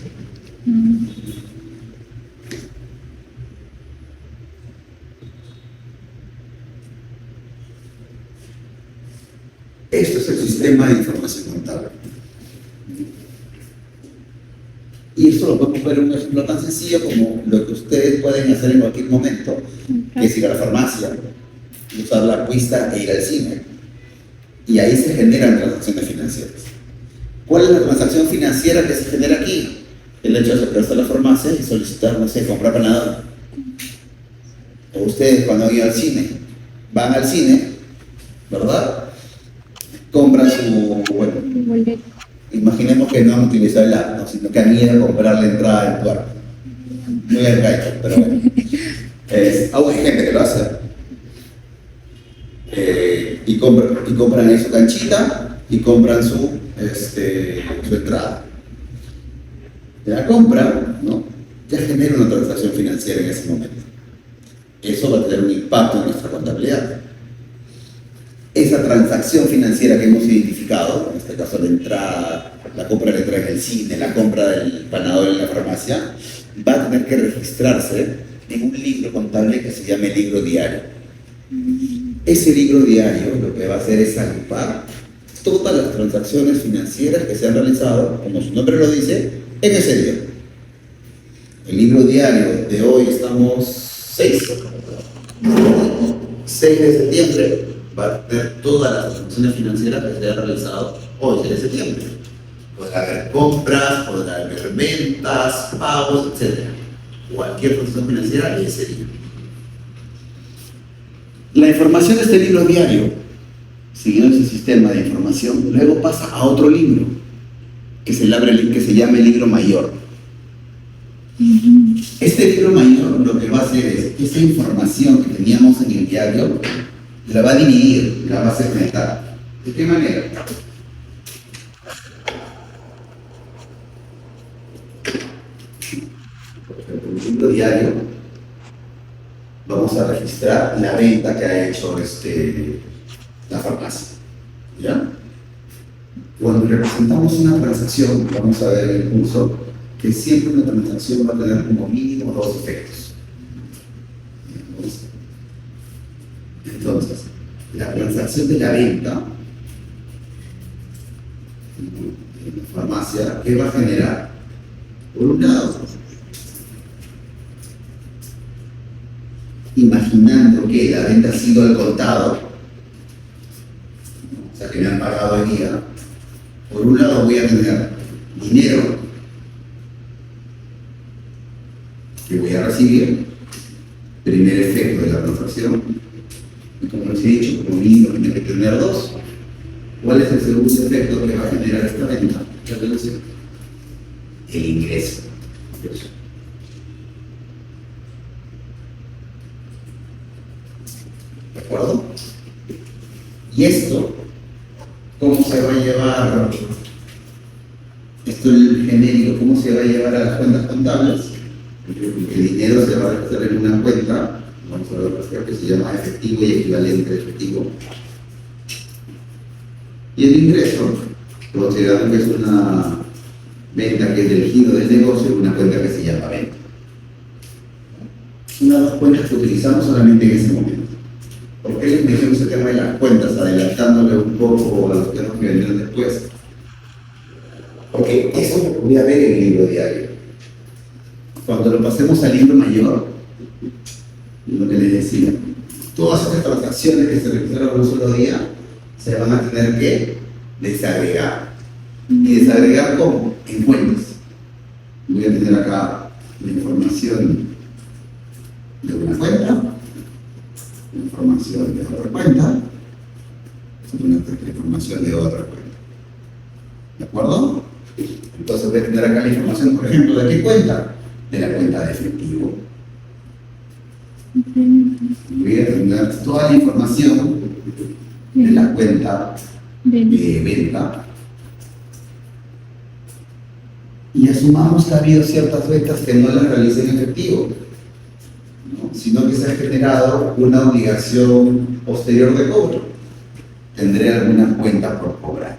Esto es el sistema de información contable. Y esto lo podemos ver en un ejemplo tan sencillo como lo que ustedes pueden hacer en cualquier momento, que es ir a la farmacia, usar la cuista e ir al cine. Y ahí se generan transacciones financieras. ¿Cuál es la transacción financiera que se genera aquí? El hecho de acercarse a la farmacia y solicitar, no sé, comprar Panadol. O ustedes cuando van al cine, van al cine, ¿verdad? Compran su, bueno, imaginemos que no han utilizado el app, ¿no? Sino que han ido a comprar la entrada del cuarto. Muy arcaico, pero bueno. Hay gente que lo hace. Y compran ahí su canchita y compran su entrada. La compra, ¿no? Ya genera una transacción financiera en ese momento. Eso va a tener un impacto en nuestra contabilidad. Esa transacción financiera que hemos identificado, en este caso la entrada, la compra de la entrada en el cine, la compra del Panadol en la farmacia, va a tener que registrarse en un libro contable que se llame libro diario. Ese libro diario lo que va a hacer es agrupar todas las transacciones financieras que se han realizado, como su nombre lo dice, en ese día. El libro diario de hoy estamos 6 de septiembre. Va a tener todas las transacciones financieras que se han realizado hoy, de septiembre. Podrá haber compras, podrá haber ventas, pagos, etc. Cualquier transacción financiera de ese día. La información de este libro diario, siguiendo ese sistema de información, luego pasa a otro libro, que se llama el libro mayor. Este libro mayor lo que va a hacer es esa información que teníamos en el diario, la va a dividir, la va a segmentar. ¿De qué manera? Por ejemplo, en el libro diario vamos a registrar la venta que ha hecho la farmacia. ¿Ya? Cuando representamos una transacción, vamos a ver en el curso que siempre una transacción va a tener como mínimo 2 efectos. Entonces, la transacción de la venta en la farmacia, ¿qué va a generar? Por un lado, imaginando que la venta ha sido al contado, o sea que me han pagado el día, por un lado voy a tener dinero que voy a recibir, primer efecto de la transacción, y como les he dicho, como mínimo tiene que tener 2. ¿Cuál es el segundo efecto que va a generar esta venta? El ingreso. ¿De acuerdo? Y esto, ¿cómo se va a llevar? Esto es el genérico, ¿cómo se va a llevar a las cuentas contables? El dinero se va a registrar en una cuenta, vamos a ver que se llama efectivo y equivalente de efectivo. Y el ingreso considerando que es una venta que es del giro del negocio y una cuenta que se llama venta. Una de las cuentas que utilizamos solamente en ese momento. ¿Por qué les menciono ese tema de las cuentas, adelantándole un poco a los temas que vendrán después? Porque eso lo voy a ver en el libro diario. Cuando lo pasemos al libro mayor, lo que les decía, todas estas transacciones que se registraron en un solo día se van a tener que desagregar. ¿Y desagregar cómo? En cuentas. Voy a tener acá la información de una cuenta, la información de otra cuenta, la información de otra cuenta. ¿De acuerdo? Entonces voy a tener acá la información, por ejemplo, ¿de qué cuenta? De la cuenta de efectivo. Voy a tener toda la información de la cuenta de venta. Y asumamos que ha habido ciertas ventas que no las realicé en efectivo, ¿no? Sino que se ha generado una obligación posterior de cobro. Tendré alguna cuenta por cobrar.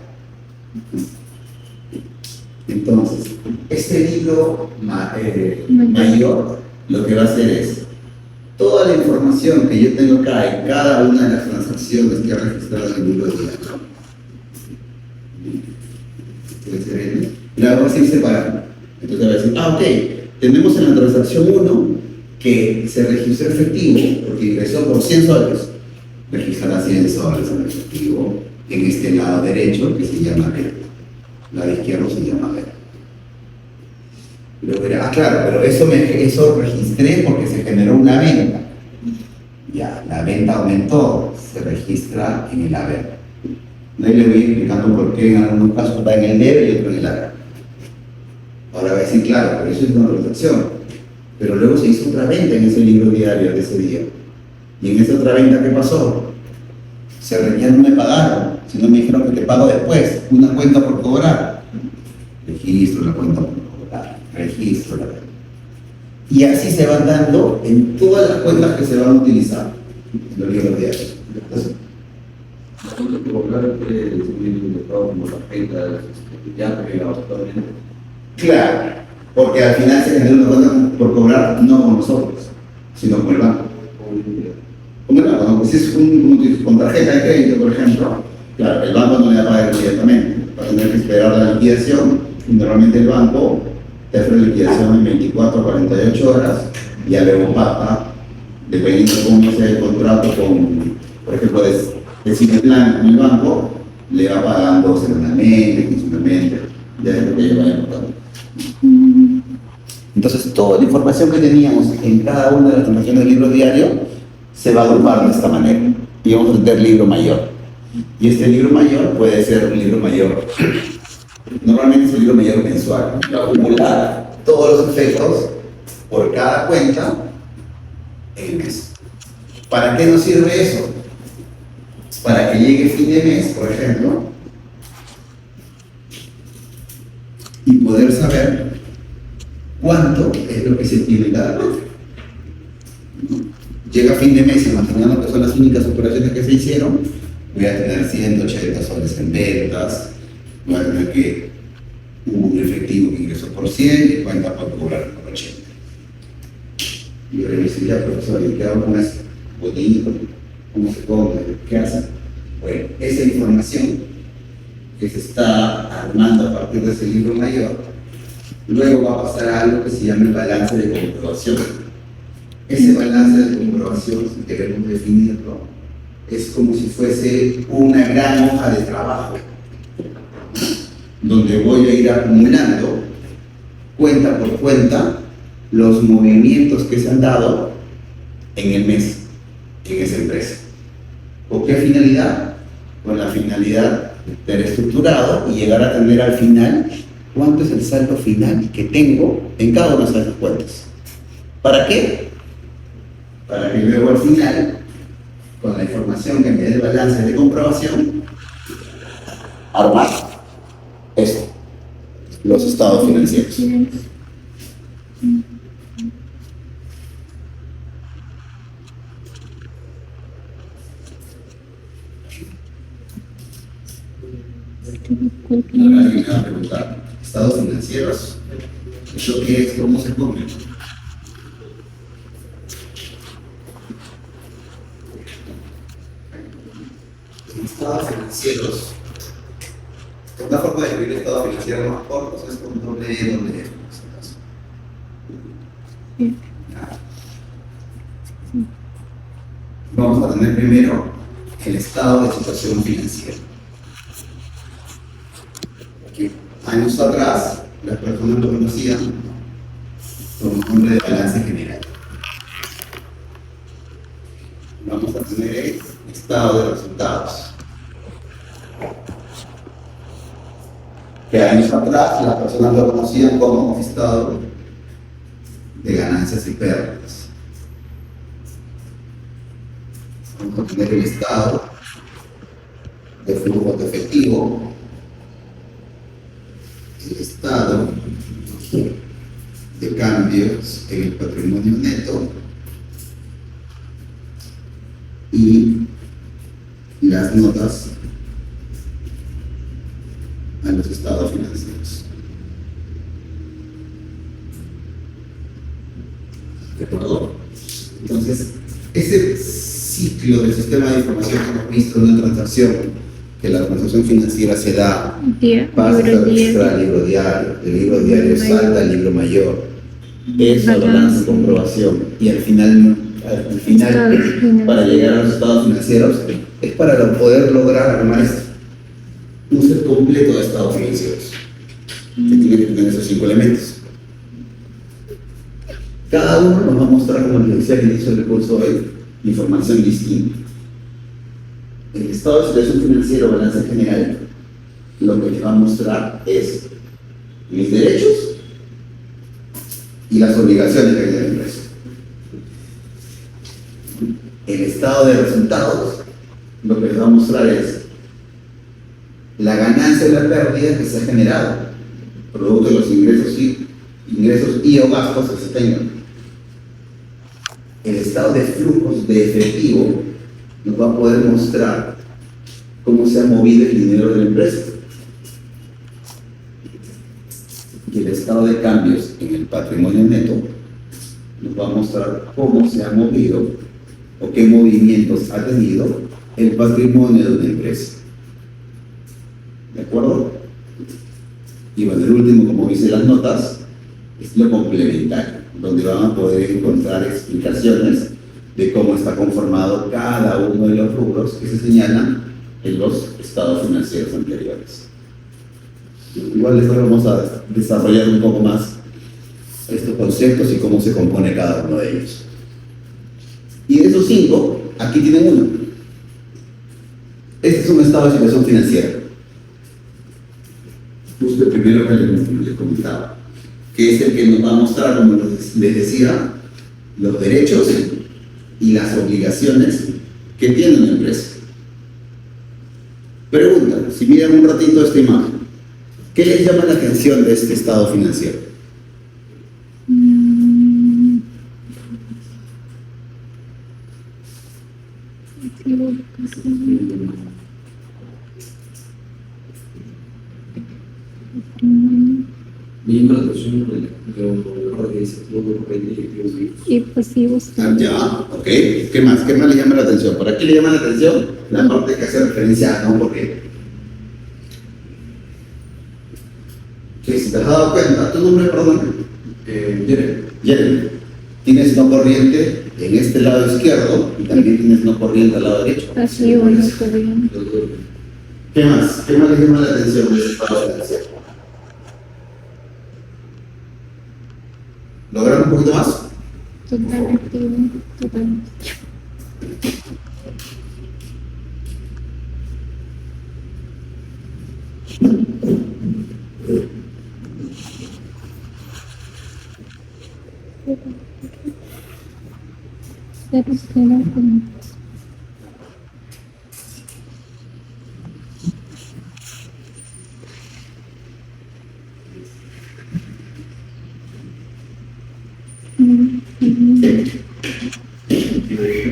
Entonces, este libro mayor lo que va a hacer es toda la información que yo tengo acá en cada una de las transacciones que he registrado en el libro diario. La vamos a ir separando. Entonces va a decir, ok, tenemos en la transacción 1 que se registró efectivo porque ingresó por 100 soles. Registrará 100 soles en efectivo en este lado derecho que se llama venta. Lado izquierdo se llama venta. Luego dirá, claro, pero eso registré porque se generó una venta. Ya, la venta aumentó, se registra en el haber. No le voy explicando por qué en algunos casos va en el debe y otro en el haber. Ahora va a decir, claro, pero eso es una transacción. Pero luego se hizo otra venta en ese libro diario de ese día. Y en esa otra venta, ¿qué pasó? Ya no me pagaron, sino me dijeron que te pago después. Una cuenta por cobrar. Registro la cuenta por cobrar. Registro la cuenta. Y así se van dando en todas las cuentas que se van a utilizar en los libros diarios. Entonces, claro, porque al final se genera una cuenta por cobrar no con nosotros, sino con el banco. Como el banco, pues si es con tarjeta de crédito, por ejemplo, claro, el banco no le va a pagar inmediatamente, va a tener que esperar la liquidación, y normalmente el banco te hace la liquidación en 24 a 48 horas, y ya luego paga, dependiendo de cómo sea el contrato con, por ejemplo, de Cineplan con el banco, le va pagando semanalmente, quincenalmente, ya es lo que ellos vayan pagando. Entonces, toda la información que teníamos en cada una de las transacciones del libro diario se va a agrupar de esta manera. Y vamos a tener libro mayor. Y este libro mayor puede ser un libro mayor. Normalmente es un libro mayor mensual. Acumular todos los efectos por cada cuenta en el mes. ¿Para qué nos sirve eso? Para que llegue fin de mes, por ejemplo, y poder saber cuánto es lo que se tiene cada cuenta. Llega fin de mes, imaginando que son las únicas operaciones que se hicieron, voy a tener 180 soles en ventas, voy a tener que un efectivo que ingresó por 100 y cuenta por cobrar por 80. Y yo le decía, profesor, ¿y qué hago con eso? Bonito, ¿cómo se come? ¿Qué hace? Bueno, esa información que se está armando a partir de ese libro mayor, luego va a pasar a algo que se llama el balance de comprobación. Ese balance de comprobación, si queremos definirlo, es como si fuese una gran hoja de trabajo, donde voy a ir acumulando, cuenta por cuenta, los movimientos que se han dado en el mes, en esa empresa. ¿Con qué finalidad? Con la finalidad de haber estructurado y llegar a tener al final cuánto es el saldo final que tengo en cada una de esas cuentas. ¿Para qué? Para que luego al final, con la información que me dé el balance de comprobación, armar esto, los estados financieros. Ahora alguien me va a preguntar, ¿estados financieros? ¿Eso qué es? ¿Cómo se come? Estados financieros, una forma de escribir estado financiero más corto es con doble E, doble F. Vamos a tener primero el estado de situación financiera. Aquí, años atrás, las personas lo conocían como nombre de balance general. Vamos a tener el estado de resultados. Que años atrás las personas lo conocían como estado de ganancias y pérdidas. Vamos a tener el estado de flujo de efectivo, el estado de cambios en el patrimonio neto y las notas a los estados financieros. ¿De acuerdo? Entonces, ese ciclo del sistema de información que hemos visto en una transacción, que la transacción financiera se da, pasa al registrar al libro diario, el libro diario salta al libro mayor, eso lo lanza en comprobación y al final, para llegar a los estados financieros, es para poder lograr armar un set completo de estados financieros, que tiene que tener esos 5 elementos. Cada uno nos va a mostrar, como les decía al inicio del curso hoy, información distinta. El estado de situación financiera o balance general, lo que les va a mostrar es mis derechos y las obligaciones que tiene la empresa. El estado de resultados, lo que les va a mostrar es la ganancia y la pérdida que se ha generado, producto de los ingresos y o gastos que se tengan. El estado de flujos de efectivo nos va a poder mostrar cómo se ha movido el dinero de la empresa. Y el estado de cambios en el patrimonio neto nos va a mostrar cómo se ha movido o qué movimientos ha tenido el patrimonio de una empresa. ¿De acuerdo? Y bueno, el último, como dice las notas, es lo complementario, donde van a poder encontrar explicaciones de cómo está conformado cada uno de los rubros que se señalan en los estados financieros anteriores. Igual después vamos a desarrollar un poco más estos conceptos y cómo se compone cada uno de ellos. Y de esos 5, aquí tienen uno. Este es un estado de situación financiera. Justo el primero que les comentaba, que es el que nos va a mostrar, como les decía, los derechos y las obligaciones que tiene una empresa. Pregunta, si miran un ratito esta imagen, ¿qué les llama la atención de este estado financiero? Me llama la atención lo que dice todo Y pasivos. Ya, ok. ¿Qué más? ¿Qué más le llama la atención? ¿Por aquí le llama la atención? La parte que hace referencia a no porque. Que si te has dado cuenta, tu nombre, perdón. Jeremy. Tienes no corriente en este lado izquierdo y también tienes no corriente al lado derecho. Pasivo, no corriente. ¿Qué más? ¿Qué más le llama la atención de ese estado financiero? ¿Lograr un poquito más? Totalmente, totalmente.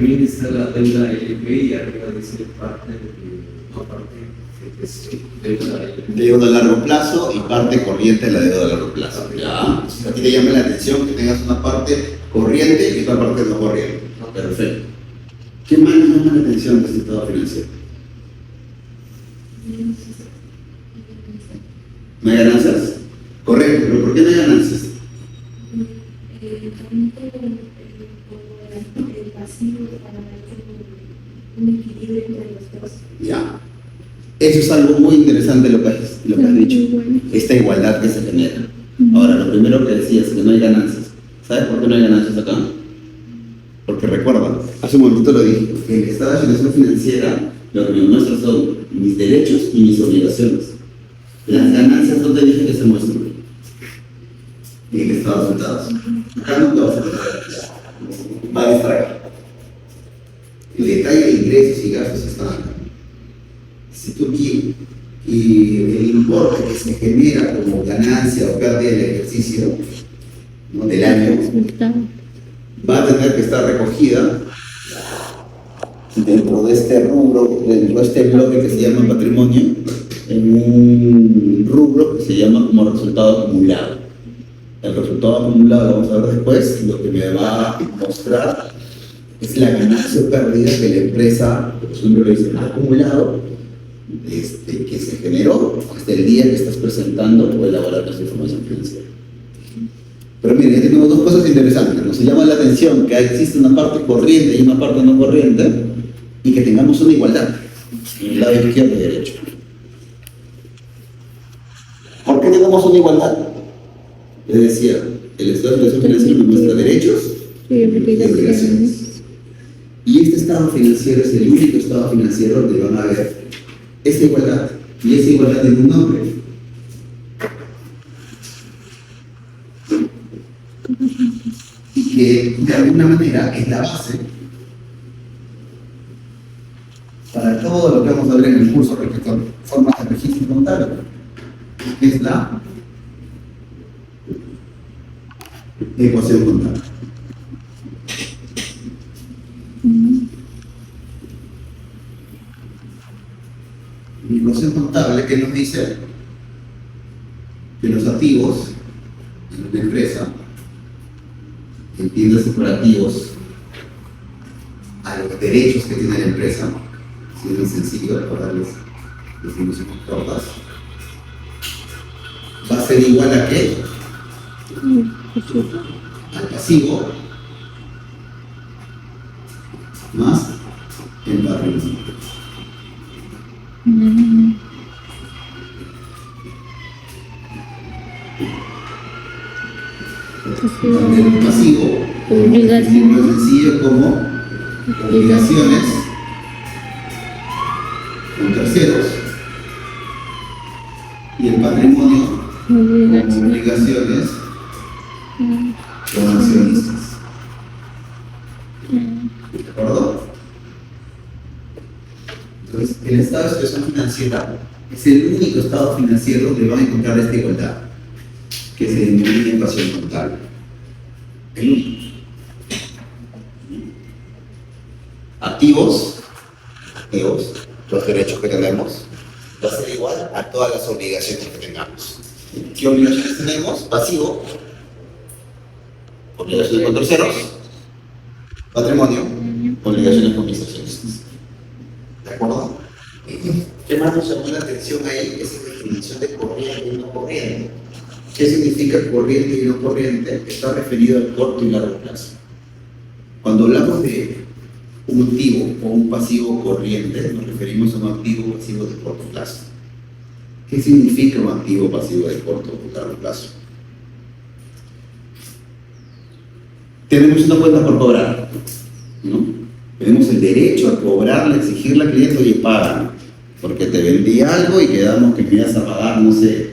También está la deuda LP y arriba dice parte Deuda a largo plazo y parte corriente de la deuda a largo plazo. ¿Ya? Entonces, a ti te llama la atención que tengas una parte corriente y otra parte no corriente. Perfecto. ¿Qué más le llama la atención de este estado financiero? ¿No hay ganancias? Correcto, pero ¿por qué no hay ganancias? El pasivo para un equilibrio entre los dos. Ya. Eso es algo muy interesante lo que has dicho. Esta igualdad que se genera. Ahora, lo primero que decías, que no hay ganancias. ¿Sabes por qué no hay ganancias acá? Porque recuerda, hace un momentito lo dije, que el estado de situación financiera lo que me muestra son mis derechos y mis obligaciones. Las ganancias, ¿dónde dije que se muestran? En el estado de resultados. Acá no te vas a encontrar. Va a distraer. El detalle de ingresos y gastos está acá. Si tú quieres, y el importe que se genera como ganancia o pérdida del ejercicio, ¿no?, del año, va a tener que estar recogida dentro de este rubro, dentro de este bloque que se llama patrimonio, en un rubro que se llama como resultado acumulado. El resultado acumulado, vamos a ver después, lo que me va a mostrar es la ganancia o pérdida que la empresa, por ejemplo, le dice, el acumulado que se generó hasta el día que estás presentando o elaborando esta información financiera. Pero miren, ya tenemos dos cosas interesantes. Nos llama la atención que existe una parte corriente y una parte no corriente y que tengamos una igualdad en el lado izquierdo y derecho. ¿Por qué tenemos una igualdad? Les decía, el estado de situación financiera nos muestra derechos y obligaciones. Y este estado financiero es el único estado financiero donde van a ver esta igualdad, y esa igualdad tiene un nombre. Que de alguna manera es la base para todo lo que vamos a ver en el curso respecto a formas de registro contable, que es la ecuación contable. La ecuación contable que nos dice que los activos en una empresa, entiéndase por activos a los derechos que tiene la empresa, si es muy sencillo para darles definiciones cortas, va a ser igual a ¿qué? Al pasivo más el patrimonio. Donde el pasivo es tan sencillo como obligaciones con terceros y el patrimonio como obligaciones con accionistas. ¿De acuerdo? Entonces, el estado de situación financiera es el único estado financiero donde van a encontrar esta igualdad, que se denomina ecuación contable. El único. Activos, los derechos que tenemos, va a ser igual a todas las obligaciones que tengamos. ¿Qué obligaciones tenemos? Pasivo, obligaciones con terceros, patrimonio, obligaciones con mis accionistas. ¿De acuerdo? ¿Qué más nos llamó la atención ahí? Esa definición de corriente y no corriente. ¿Qué significa corriente y no corriente? Está referido al corto y largo plazo. Cuando hablamos de un activo o un pasivo corriente, nos referimos a un activo o pasivo de corto plazo. ¿Qué significa un activo o pasivo de corto o largo plazo? Tenemos una cuenta por cobrar, ¿no? Tenemos el derecho a cobrarle, exigirle al cliente, oye, paga, porque te vendí algo y quedamos que me ibas a pagar, no sé,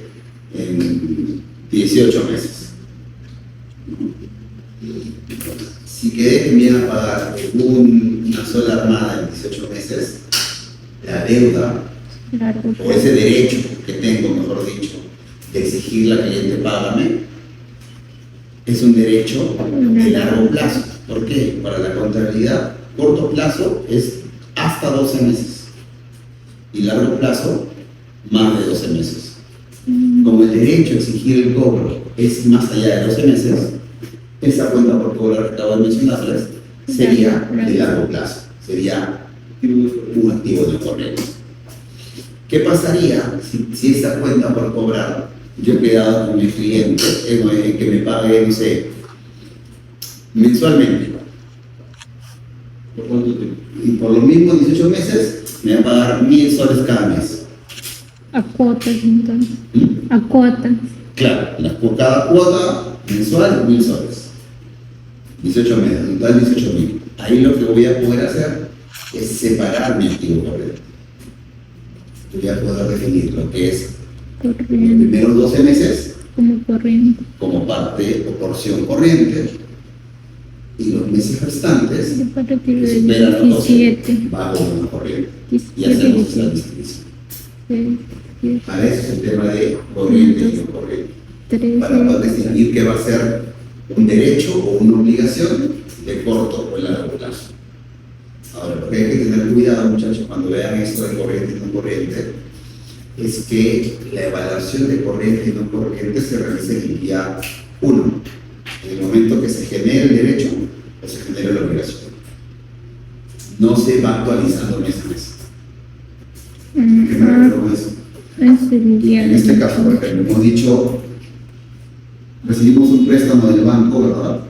en 18 meses. Si quedé que me iban a pagar una sola armada en 18 meses, la deuda, o ese derecho que tengo, mejor dicho, de exigirle al cliente, págame, es un derecho de largo plazo. ¿Por qué? Para la contabilidad, corto plazo es hasta 12 meses. y largo plazo, más de 12 meses. Como el derecho a exigir el cobro es más allá de 12 meses, esa cuenta por cobrar que acabo de mencionarles sería de largo plazo, sería un activo no corriente. ¿Qué pasaría si esa cuenta por cobrar yo he quedado con mi cliente que me pague, no sé, mensualmente? ¿Por cuánto tiempo? Y por los mismos 18 meses me va a pagar 1.000 soles cada mes. A cuotas, entonces. ¿Mm? A cuotas. Claro, por cada cuota mensual 1.000 soles. 18 meses, en total 18.000. Ahí lo que voy a poder hacer es separar mi activo corriente. Voy a poder definir lo que es los Corriente. primeros 12 meses Como corriente. como parte o porción corriente y los meses restantes A partir que del superan los 12 17. bajo una corriente. Y 17, hacemos esa 18. distribución. Para eso es el tema de corriente y no corriente. Para poder distinguir qué va a ser un derecho o una obligación de corto o largo plazo. Ahora, lo que hay que tener cuidado, muchachos, cuando vean esto de corriente y no corriente, es que la evaluación de corriente y no corriente se realiza en el día 1, en el momento que se genere el derecho o se genere la obligación. No se va actualizando mes a mes. ¿Qué me refiero con eso? Es el día En este caso, por ejemplo, hemos dicho, recibimos un préstamo del banco, ¿verdad?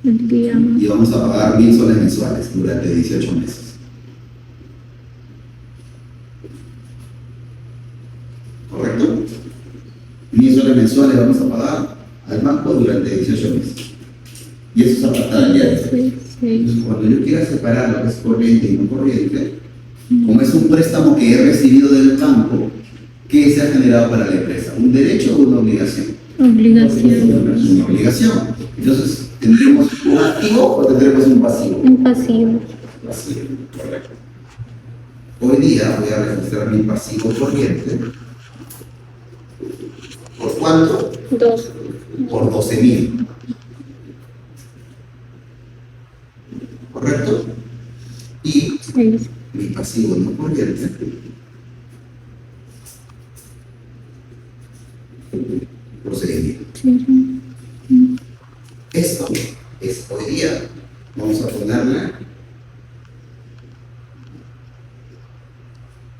el día. Y vamos a pagar 1.000 soles mensuales durante 18 meses. ¿Correcto? 1.000 soles mensuales vamos a pagar al banco durante 18 meses. Y eso es a partir del día de hoy. Sí, sí. Entonces, cuando yo quiera separar lo que es corriente y no corriente, como es un préstamo que he recibido del banco, ¿qué se ha generado para la empresa? ¿Un derecho o una obligación? Obligación. Una obligación. Entonces, ¿tendremos un activo o tendremos un pasivo? Un pasivo. Pasivo, correcto. Hoy día voy a registrar mi pasivo corriente. ¿Por cuánto? 2. Por 12.000. ¿Correcto? Y 6. mi pasivo no corriente por 6.000. Esto es hoy día. Vamos a ponerle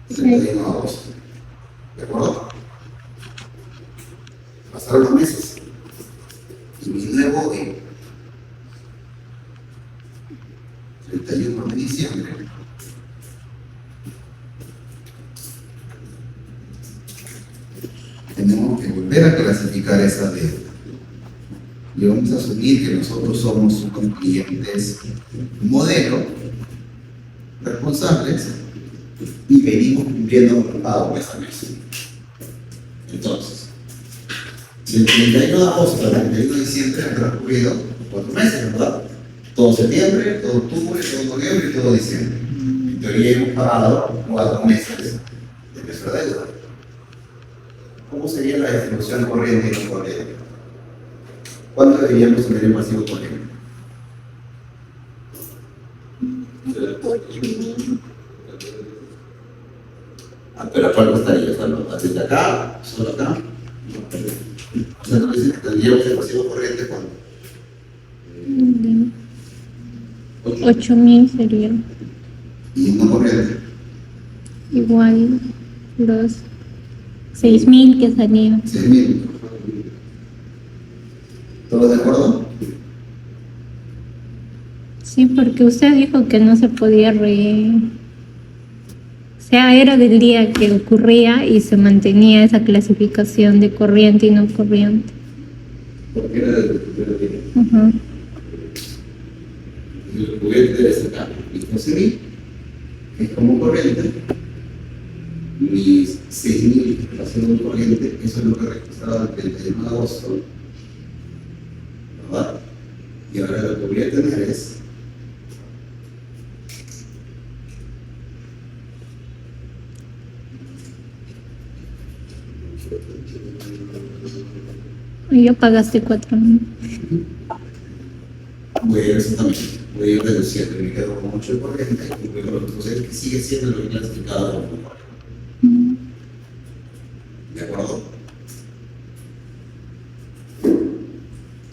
31 de agosto. ¿De acuerdo? Pasaron los meses. Y mi nuevo 31 de diciembre. Tenemos que volver a clasificar esa deuda. Y vamos a asumir que nosotros somos unos clientes modelo, responsables, y venimos cumpliendo con el pago mes a mes. Entonces, del 31 de agosto al 31 de diciembre han transcurrido 4 meses, ¿verdad? Todo septiembre, todo octubre, todo noviembre y todo diciembre. En teoría hemos pagado 4 meses de nuestra deuda. ¿Cómo sería la distribución corriente y no corriente? ¿Cuánto deberíamos tener en pasivo corriente? 8. Pero ¿cuánto estaría? ¿Desde acá? ¿Solo acá? O sea, ¿no dicen que tendríamos el pasivo corriente cuánto? 8.000 sería. Y no corriente. Igual los 6.000 que salían. 6.000. ¿Todos de acuerdo? Sí, porque usted dijo que no se podía O sea, era del día que ocurría y se mantenía esa clasificación de corriente y no corriente. Porque era del primer día. Ajá. El corriente debe sacar mi 12.000, que es como corriente, mis 6.000 que está haciendo corriente, eso es lo que registraba el 31 de agosto, ¿verdad? Y ahora lo que voy a tener es Y ya pagaste 4.000. voy a ir exactamente, voy a ir reduciendo y me quedo con 8 de corriente y luego los otros 6 que sigue siendo lo que he clasificado como corriente. ¿De acuerdo?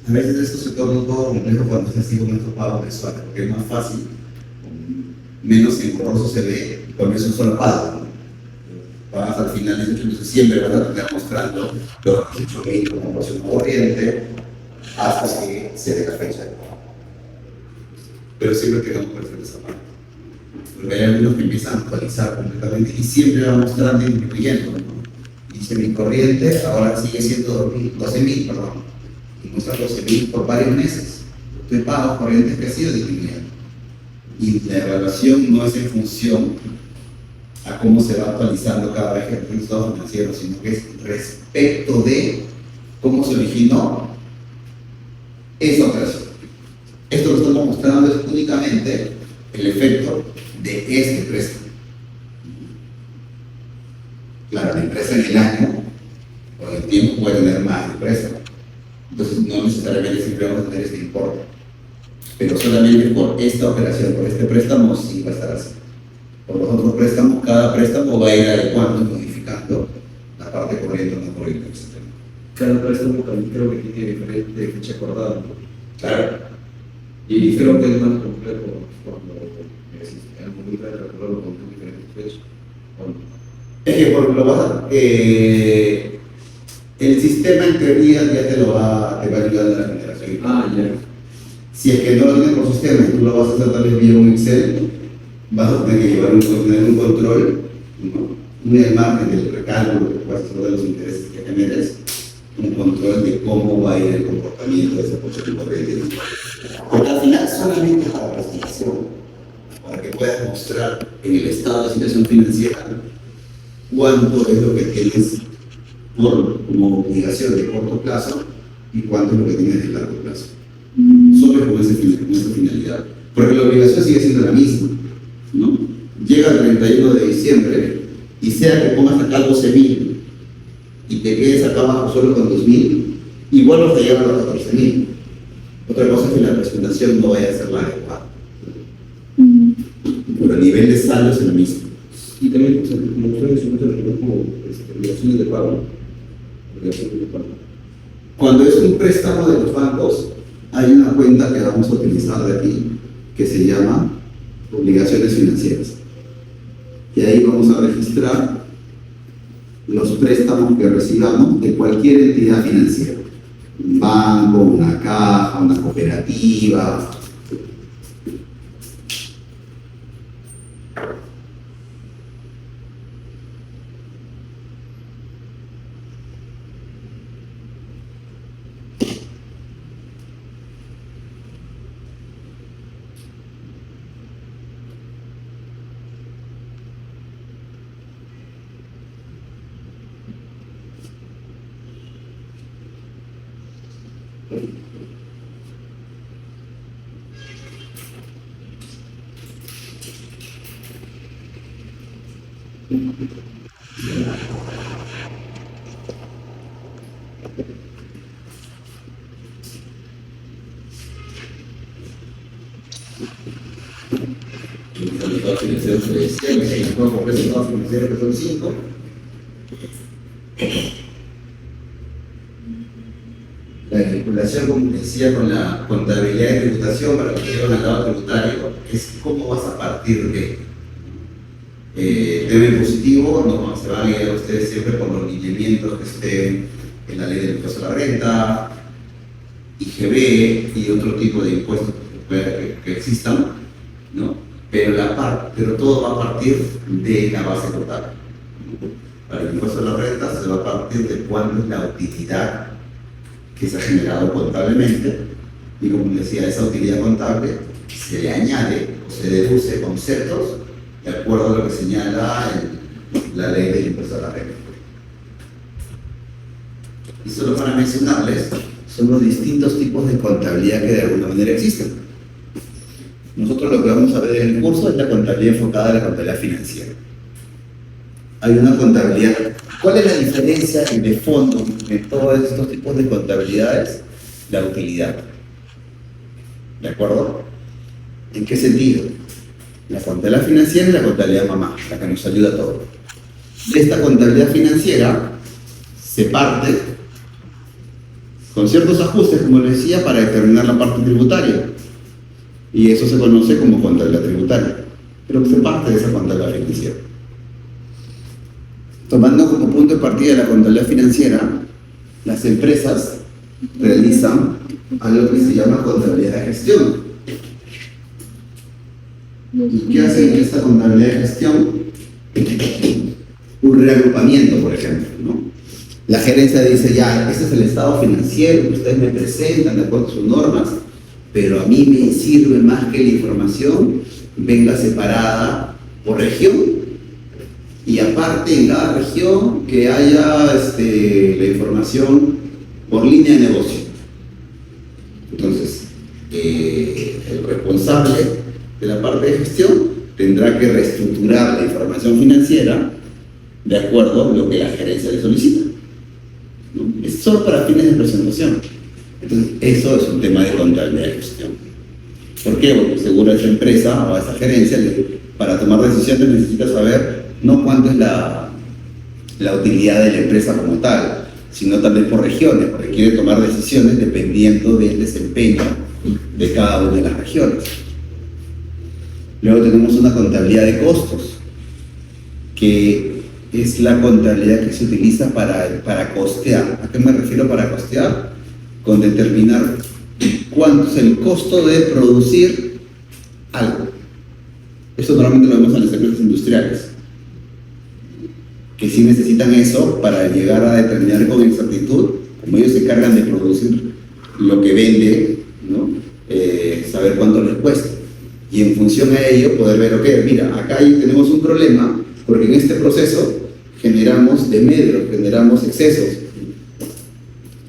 A veces esto se torna un poco complejo cuando se sigue con estos pagos mensuales, porque es más fácil, menos engorroso se ve, con eso solo pago, ¿no? Vas al final de 18, entonces siempre vas a tener mostrando los 18.000 como porción corriente hasta que se dé la fecha de pago. Pero siempre tengamos presente esa parte. Porque hay algunos que empiezan a actualizar completamente y siempre van mostrando y disminuyendo, ¿no? Dice mi corriente, ahora sigue siendo 12.000, perdón. Y muestra 12.000 por varios meses. Usted paga corrientes que ha sido disminuyendo. Y la evaluación no es en función a cómo se va actualizando cada vez que el estado financiero, sino que es respecto de cómo se originó esa operación. Esto lo estamos mostrando es únicamente el efecto de este préstamo. Claro, la empresa en el año, con el tiempo puede tener más de préstamo. Entonces no necesariamente siempre vamos a tener este importe. Pero solamente por esta operación, por este préstamo, sí va a estar así. Por los otros préstamos, cada préstamo va a ir adecuando y modificando la parte corriente o no corriente del sistema. Cada préstamo también creo que tiene diferente fecha acordada, ¿no? Claro. Y creo que es más complejo cuando al momento de calcularlo con diferentes fechas. Es que por lo vas el sistema en teoría ya te va a ayudar en la generación. Ya. Si es que no lo tienes por sistema y tú lo vas a hacer tal vez vía un Excel, vas a tener que llevar tener un control, ¿no? Muy al margen del recálculo que vas a hacer de los intereses que generes, un control de cómo va a ir el comportamiento de esa porción corriente. Porque al final solamente para la presentación, para que puedas mostrar en el estado de situación financiera cuánto es lo que tienes como obligación de corto plazo y cuánto es lo que tienes de largo plazo. Solo con esa finalidad. Porque la obligación sigue siendo la misma, ¿no? Llega el 31 de diciembre y sea que pongas acá 12.000 y te quedes acá abajo solo con 2.000, igual vas a llegar a los 14.000. Otra cosa es que la presentación no vaya a ser la adecuada. Pero a nivel de saldo es el mismo. Y también, o sea, como ustedes se meten como obligaciones de pago. Obligaciones de pago. Cuando es un préstamo de los bancos, hay una cuenta que vamos a utilizar de aquí que se llama obligaciones financieras. Y ahí vamos a registrar los préstamos que recibamos de cualquier entidad financiera. Un banco, una caja, una cooperativa. Los estados financieros que decían, que hay un complejo de estados financieros que son 5. La vinculación, como decía, con la contabilidad de tributación para que lleguen al lado tributario es cómo vas a partir de tema impositivo. No, se van a guiar ustedes siempre por los lineamientos que estén en la ley del impuesto a la renta, IGB y otro tipo de impuestos que existan, ¿no? Pero todo va a partir de la base total. Para el impuesto a la renta se va a partir de cuánto es la utilidad que se ha generado contablemente, y como decía, esa utilidad contable se le añade o se deduce conceptos de acuerdo a lo que señala la ley del impuesto a la renta. Y solo para mencionarles, son los distintos tipos de contabilidad que de alguna manera existen. Nosotros lo que vamos a ver en el curso es la contabilidad enfocada a la contabilidad financiera. Hay una contabilidad. ¿Cuál es la diferencia de fondo en todos estos tipos de contabilidades? La utilidad. ¿De acuerdo? ¿En qué sentido? La contabilidad financiera y la contabilidad mamá, la que nos ayuda a todos. De esta contabilidad financiera se parte con ciertos ajustes, como les decía, para determinar la parte tributaria. Y eso se conoce como contabilidad tributaria. Pero se parte de esa contabilidad financiera. Tomando como punto de partida la contabilidad financiera, las empresas realizan algo que se llama contabilidad de gestión. ¿Y qué hacen en esta contabilidad de gestión? Un reagrupamiento, por ejemplo, ¿no? La gerencia dice, ya, este es el estado financiero que ustedes me presentan de acuerdo a sus normas, pero a mí me sirve más que la información venga separada por región, y aparte en cada región que haya la información por línea de negocio. Entonces, el responsable de la parte de gestión tendrá que reestructurar la información financiera de acuerdo a lo que la gerencia le solicita, ¿no? Es solo para fines de presentación. Entonces, eso es un tema de contabilidad de gestión. ¿Por qué? Porque seguro a esa empresa o a esa gerencia, para tomar decisiones necesita saber no cuánto es la utilidad de la empresa como tal, sino también por regiones, porque quiere tomar decisiones dependiendo del desempeño de cada una de las regiones. Luego tenemos una contabilidad de costos, que es la contabilidad que se utiliza para costear. ¿A qué me refiero para costear? Con determinar cuánto es el costo de producir algo. Esto normalmente lo vemos en las empresas industriales, que sí necesitan eso para llegar a determinar con exactitud, como ellos se encargan de producir lo que vende, ¿no? Saber cuánto les cuesta. Y en función a ello poder ver, ok, mira, acá tenemos un problema, porque en este proceso generamos demedios, generamos excesos,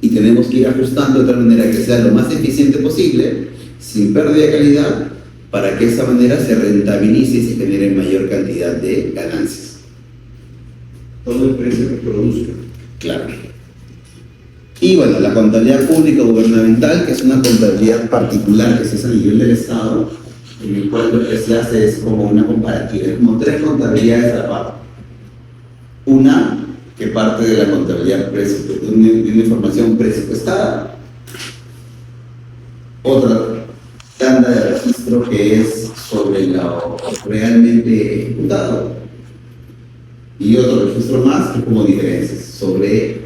y tenemos que ir ajustando de tal manera que sea lo más eficiente posible, sin pérdida de calidad, para que de esa manera se rentabilice y se genere mayor cantidad de ganancias. Todo el precio que produzca. Claro. Y bueno, la contabilidad pública gubernamental, que es una contabilidad particular que se hace a nivel del Estado, en el cual lo que se hace es como una comparativa, es como tres contabilidades a la par. Una que parte de la contabilidad de una información presupuestada, otra tanda de registro que es sobre lo realmente ejecutado, y otro registro más que es como diferencias sobre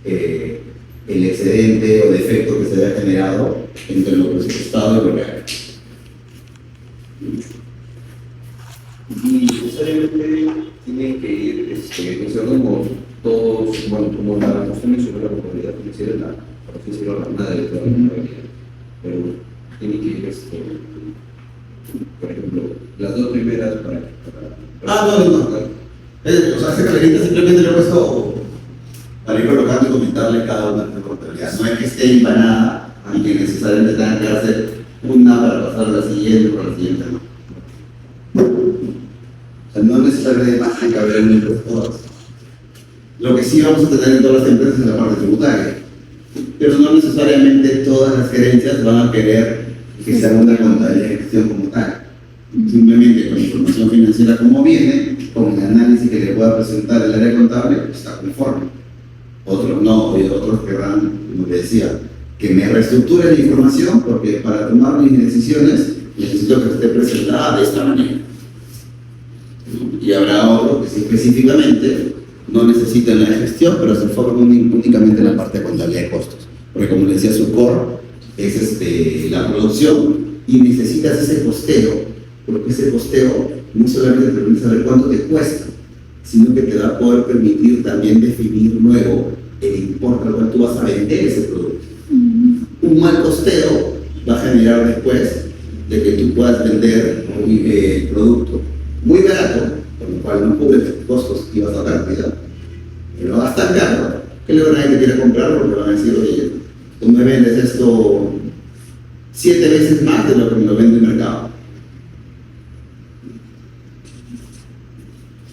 el excedente o defecto que se haya generado entre lo presupuestado y lo real. Y necesariamente tienen que ir mencionando como todos, bueno, como usted mencionó la contabilidad financiera, por así decirlo, la madre de toda la contabilidad, pero tiene que ir, por ejemplo, las dos primeras para No. O sea, ese calerita simplemente lo he puesto para ir colocando y comentarle cada una de las contabilidades. No es que esté empanada y que necesariamente tengan que hacer una para pasar a la siguiente, para la siguiente, no. O sea, no necesariamente más que haber un impuesto todas. Lo que sí vamos a tener en todas las empresas es la parte tributaria. Pero no necesariamente todas las gerencias van a querer que sea una contabilidad de gestión como tal. Simplemente con la información financiera como viene, con el análisis que le pueda presentar el área contable, pues está conforme. Otros no, y otros querrán, como le decía, que me reestructure la información, porque para tomar mis decisiones necesito que esté presentada de esta manera. Y habrá otros que sí, específicamente no necesitan la gestión, pero se enfocan únicamente en la parte de contabilidad de costos. Porque como le decía, su core es la producción y necesitas ese costeo, porque ese costeo no solamente te permite saber cuánto te cuesta, sino que te va a poder permitir también definir luego el importe al cual tú vas a vender ese producto. Un mal costeo va a generar después de que tú puedas vender el producto muy barato, con lo cual no cubres tus costos y vas a dar cantidad, pero va a estar caro, que luego nadie te quiere comprar porque van a decir, oye, tú me vendes esto 7 veces más de lo que me lo vende el mercado.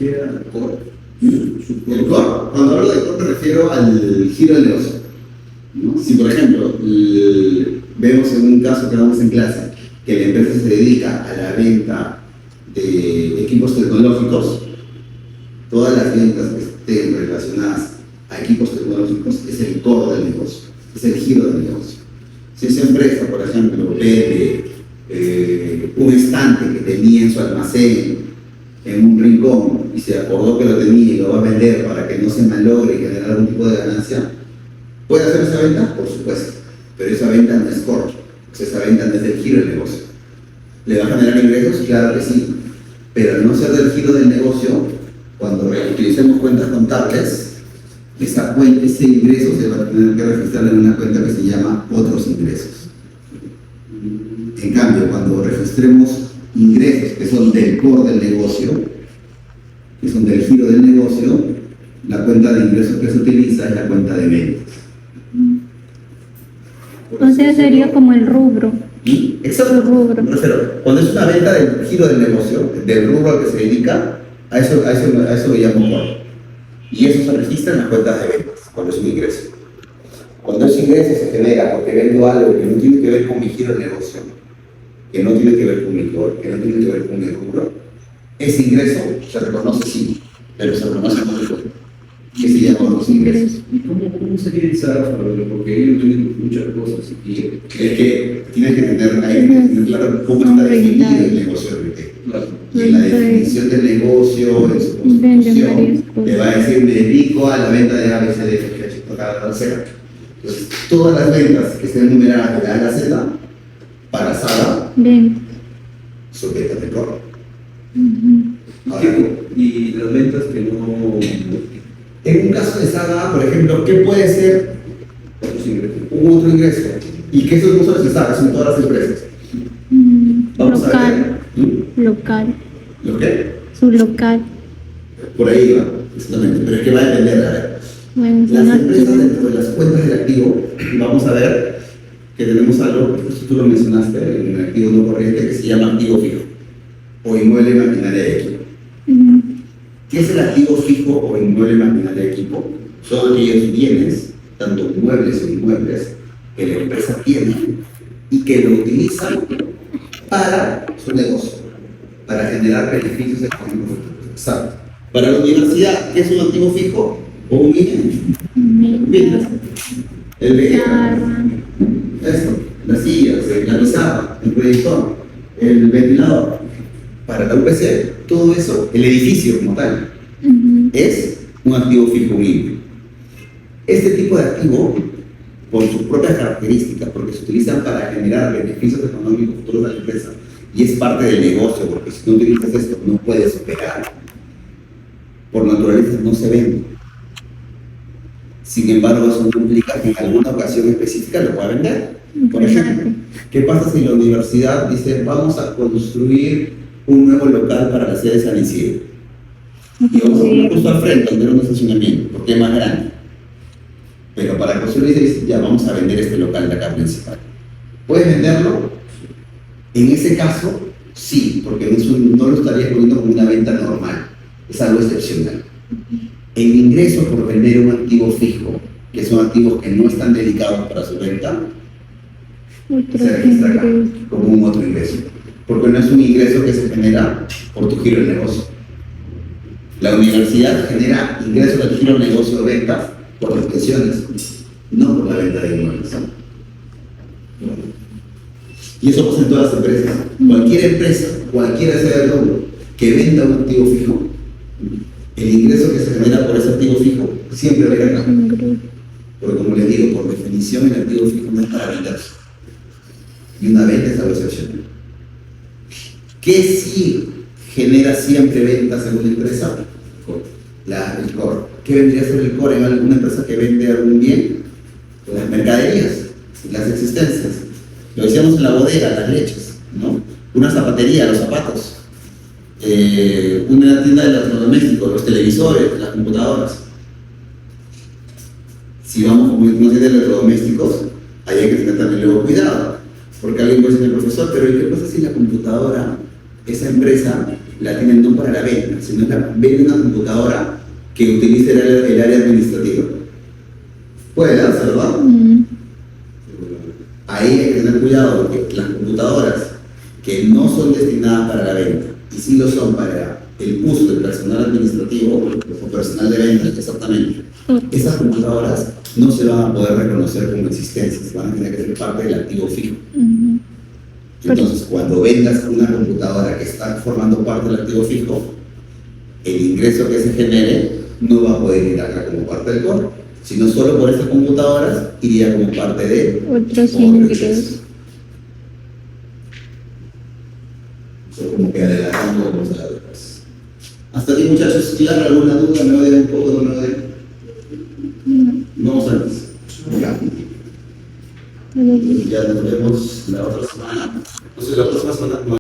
el core. El core, cuando hablo de core me refiero al giro del negocio, ¿no? Si por ejemplo vemos en un caso que damos en clase que la empresa se dedica a la venta de equipos tecnológicos, todas las ventas que estén relacionadas a equipos tecnológicos es el core del negocio, es el giro del negocio. Si esa empresa, por ejemplo, vende un estante que tenía en su almacén en un rincón y se acordó que lo tenía y lo va a vender para que no se malogre y generar algún tipo de ganancia, ¿puede hacer esa venta? Por supuesto, pero esa venta no es core, esa venta no es del giro del negocio. ¿Le va a generar ingresos? Claro que sí, pero al no ser del giro del negocio, cuando utilicemos cuentas contables, ese ingreso se va a tener que registrar en una cuenta que se llama otros ingresos. En cambio, cuando registremos ingresos que son del core del negocio, que son del giro del negocio, la cuenta de ingresos que se utiliza es la cuenta de ventas. O sea, sería como el rubro. Exacto. El rubro. Me refiero, cuando es una venta del giro del negocio, del rubro al que se dedica, a eso lo llamo core. Y eso se registra en las cuentas de ventas, cuando es un ingreso. Cuando ese ingreso se genera porque vendo algo que no tiene que ver con mi giro de negocio, que no tiene que ver con mi core, que no tiene que ver con mi rubro, ese ingreso se reconoce sí, pero se reconoce como otro, que se llama otros ingresos. ¿Cómo se quiere usar? Porque ellos tienen muchas cosas y Es que tienes que tener ahí claro cómo está definido el negocio de retail. claro, Y en la definición del negocio, en su constitución, te va a decir, me dedico a la venta de ABCD, etc. Entonces, todas las ventas que estén numeradas de A a la Z, para Saga, Bien. son ventas de core. Ujú. Ahora, y las ventas que no en un caso de Saga, por ejemplo, ¿qué puede ser otros ingresos. un otro ingreso? Y que esos no son los de Saga, son todas las empresas. Vamos a Local. ver. Local. ¿Lo qué? Su local. Por ahí va, exactamente. Pero es que va a depender, a ver. Bueno, Las son empresas activos. dentro de las cuentas del activo, vamos a ver que tenemos algo, justo tú lo mencionaste, en el activo no corriente, que se llama activo fijo o inmueble maquinaria de equipo. Ujú. ¿Qué es el activo fijo o inmueble maquinaria de equipo? Son aquellos bienes, tanto muebles o inmuebles, que la empresa tiene y que lo utiliza para su negocio, para generar beneficios económicos. Exacto. Para la universidad, ¿qué es un activo fijo o un bien? Bien. El vegetal, esto, las sillas, la pizarra, el proyector, el ventilador. Para la UPC, todo eso, el edificio como tal, Ujú. es un activo fijo unible. Este tipo de activo, por sus propias características, porque se utilizan para generar beneficios económicos futuros a la empresa, y es parte del negocio, porque si no utilizas esto no puedes operar. Por naturaleza no se vende. Sin embargo, eso no implica que en alguna ocasión específica lo pueda vender. Por ejemplo, ¿qué pasa si la universidad dice vamos a construir un nuevo local para la sede de San Isidro? Y vamos a poner justo al frente, donde era un estacionamiento, porque es más grande. Pero para construir dice, ya vamos a vender este local de acá principal. ¿Puedes venderlo? En ese caso, sí, porque eso no lo estarías poniendo como una venta normal. Es algo excepcional. El ingreso por vender un activo fijo, que son activos que no están dedicados para su venta, se registra acá como un otro ingreso. Porque no es un ingreso que se genera por tu giro de negocio. La universidad genera ingresos del giro de negocio de ventas por las pensiones, no por la venta de inmuebles. Y eso pasa en todas las empresas. Cualquier empresa, cualquiera sea el rubro, que venda un activo fijo, el ingreso que se genera por ese activo fijo siempre va a ir acá. Porque como les digo, por definición el activo fijo no es para venderse. Y una venta es algo excepcional. ¿Qué sí genera siempre ventas en una empresa? El core. ¿Qué vendría a ser el core en alguna empresa que vende algún bien? Las mercaderías, las existencias. Lo decíamos en la bodega, las leches, ¿no? Una zapatería, los zapatos. Una tienda de electrodomésticos, los televisores, las computadoras. Si vamos con una tienda de electrodomésticos, ahí hay que tener también luego cuidado. Porque alguien puede decir, profesor, pero ¿y qué pasa si la computadora, esa empresa, la tienen no para la venta, sino que vende una computadora que utilice el área administrativa? Puede darse, ¿verdad? Ahí hay que tener cuidado porque las computadoras que no son destinadas para la venta y sí lo son para el uso del personal administrativo o personal de venta, exactamente, esas computadoras no se van a poder reconocer como existencias, van a tener que ser parte del activo fijo. Entonces, cuando vendas una computadora que está formando parte del activo fijo, el ingreso que se genere no va a poder ir acá como parte del core, sino solo por esas computadoras iría como parte de Otros otro ingresos. ingreso. Eso como que adelantando los datos. Hasta aquí, muchachos, ¿tienen alguna duda? ¿Me oyen un poco? ¿No me oyen? Vamos a ver. Ya. Ya nos vemos la otra semana. No sé, la próxima semana.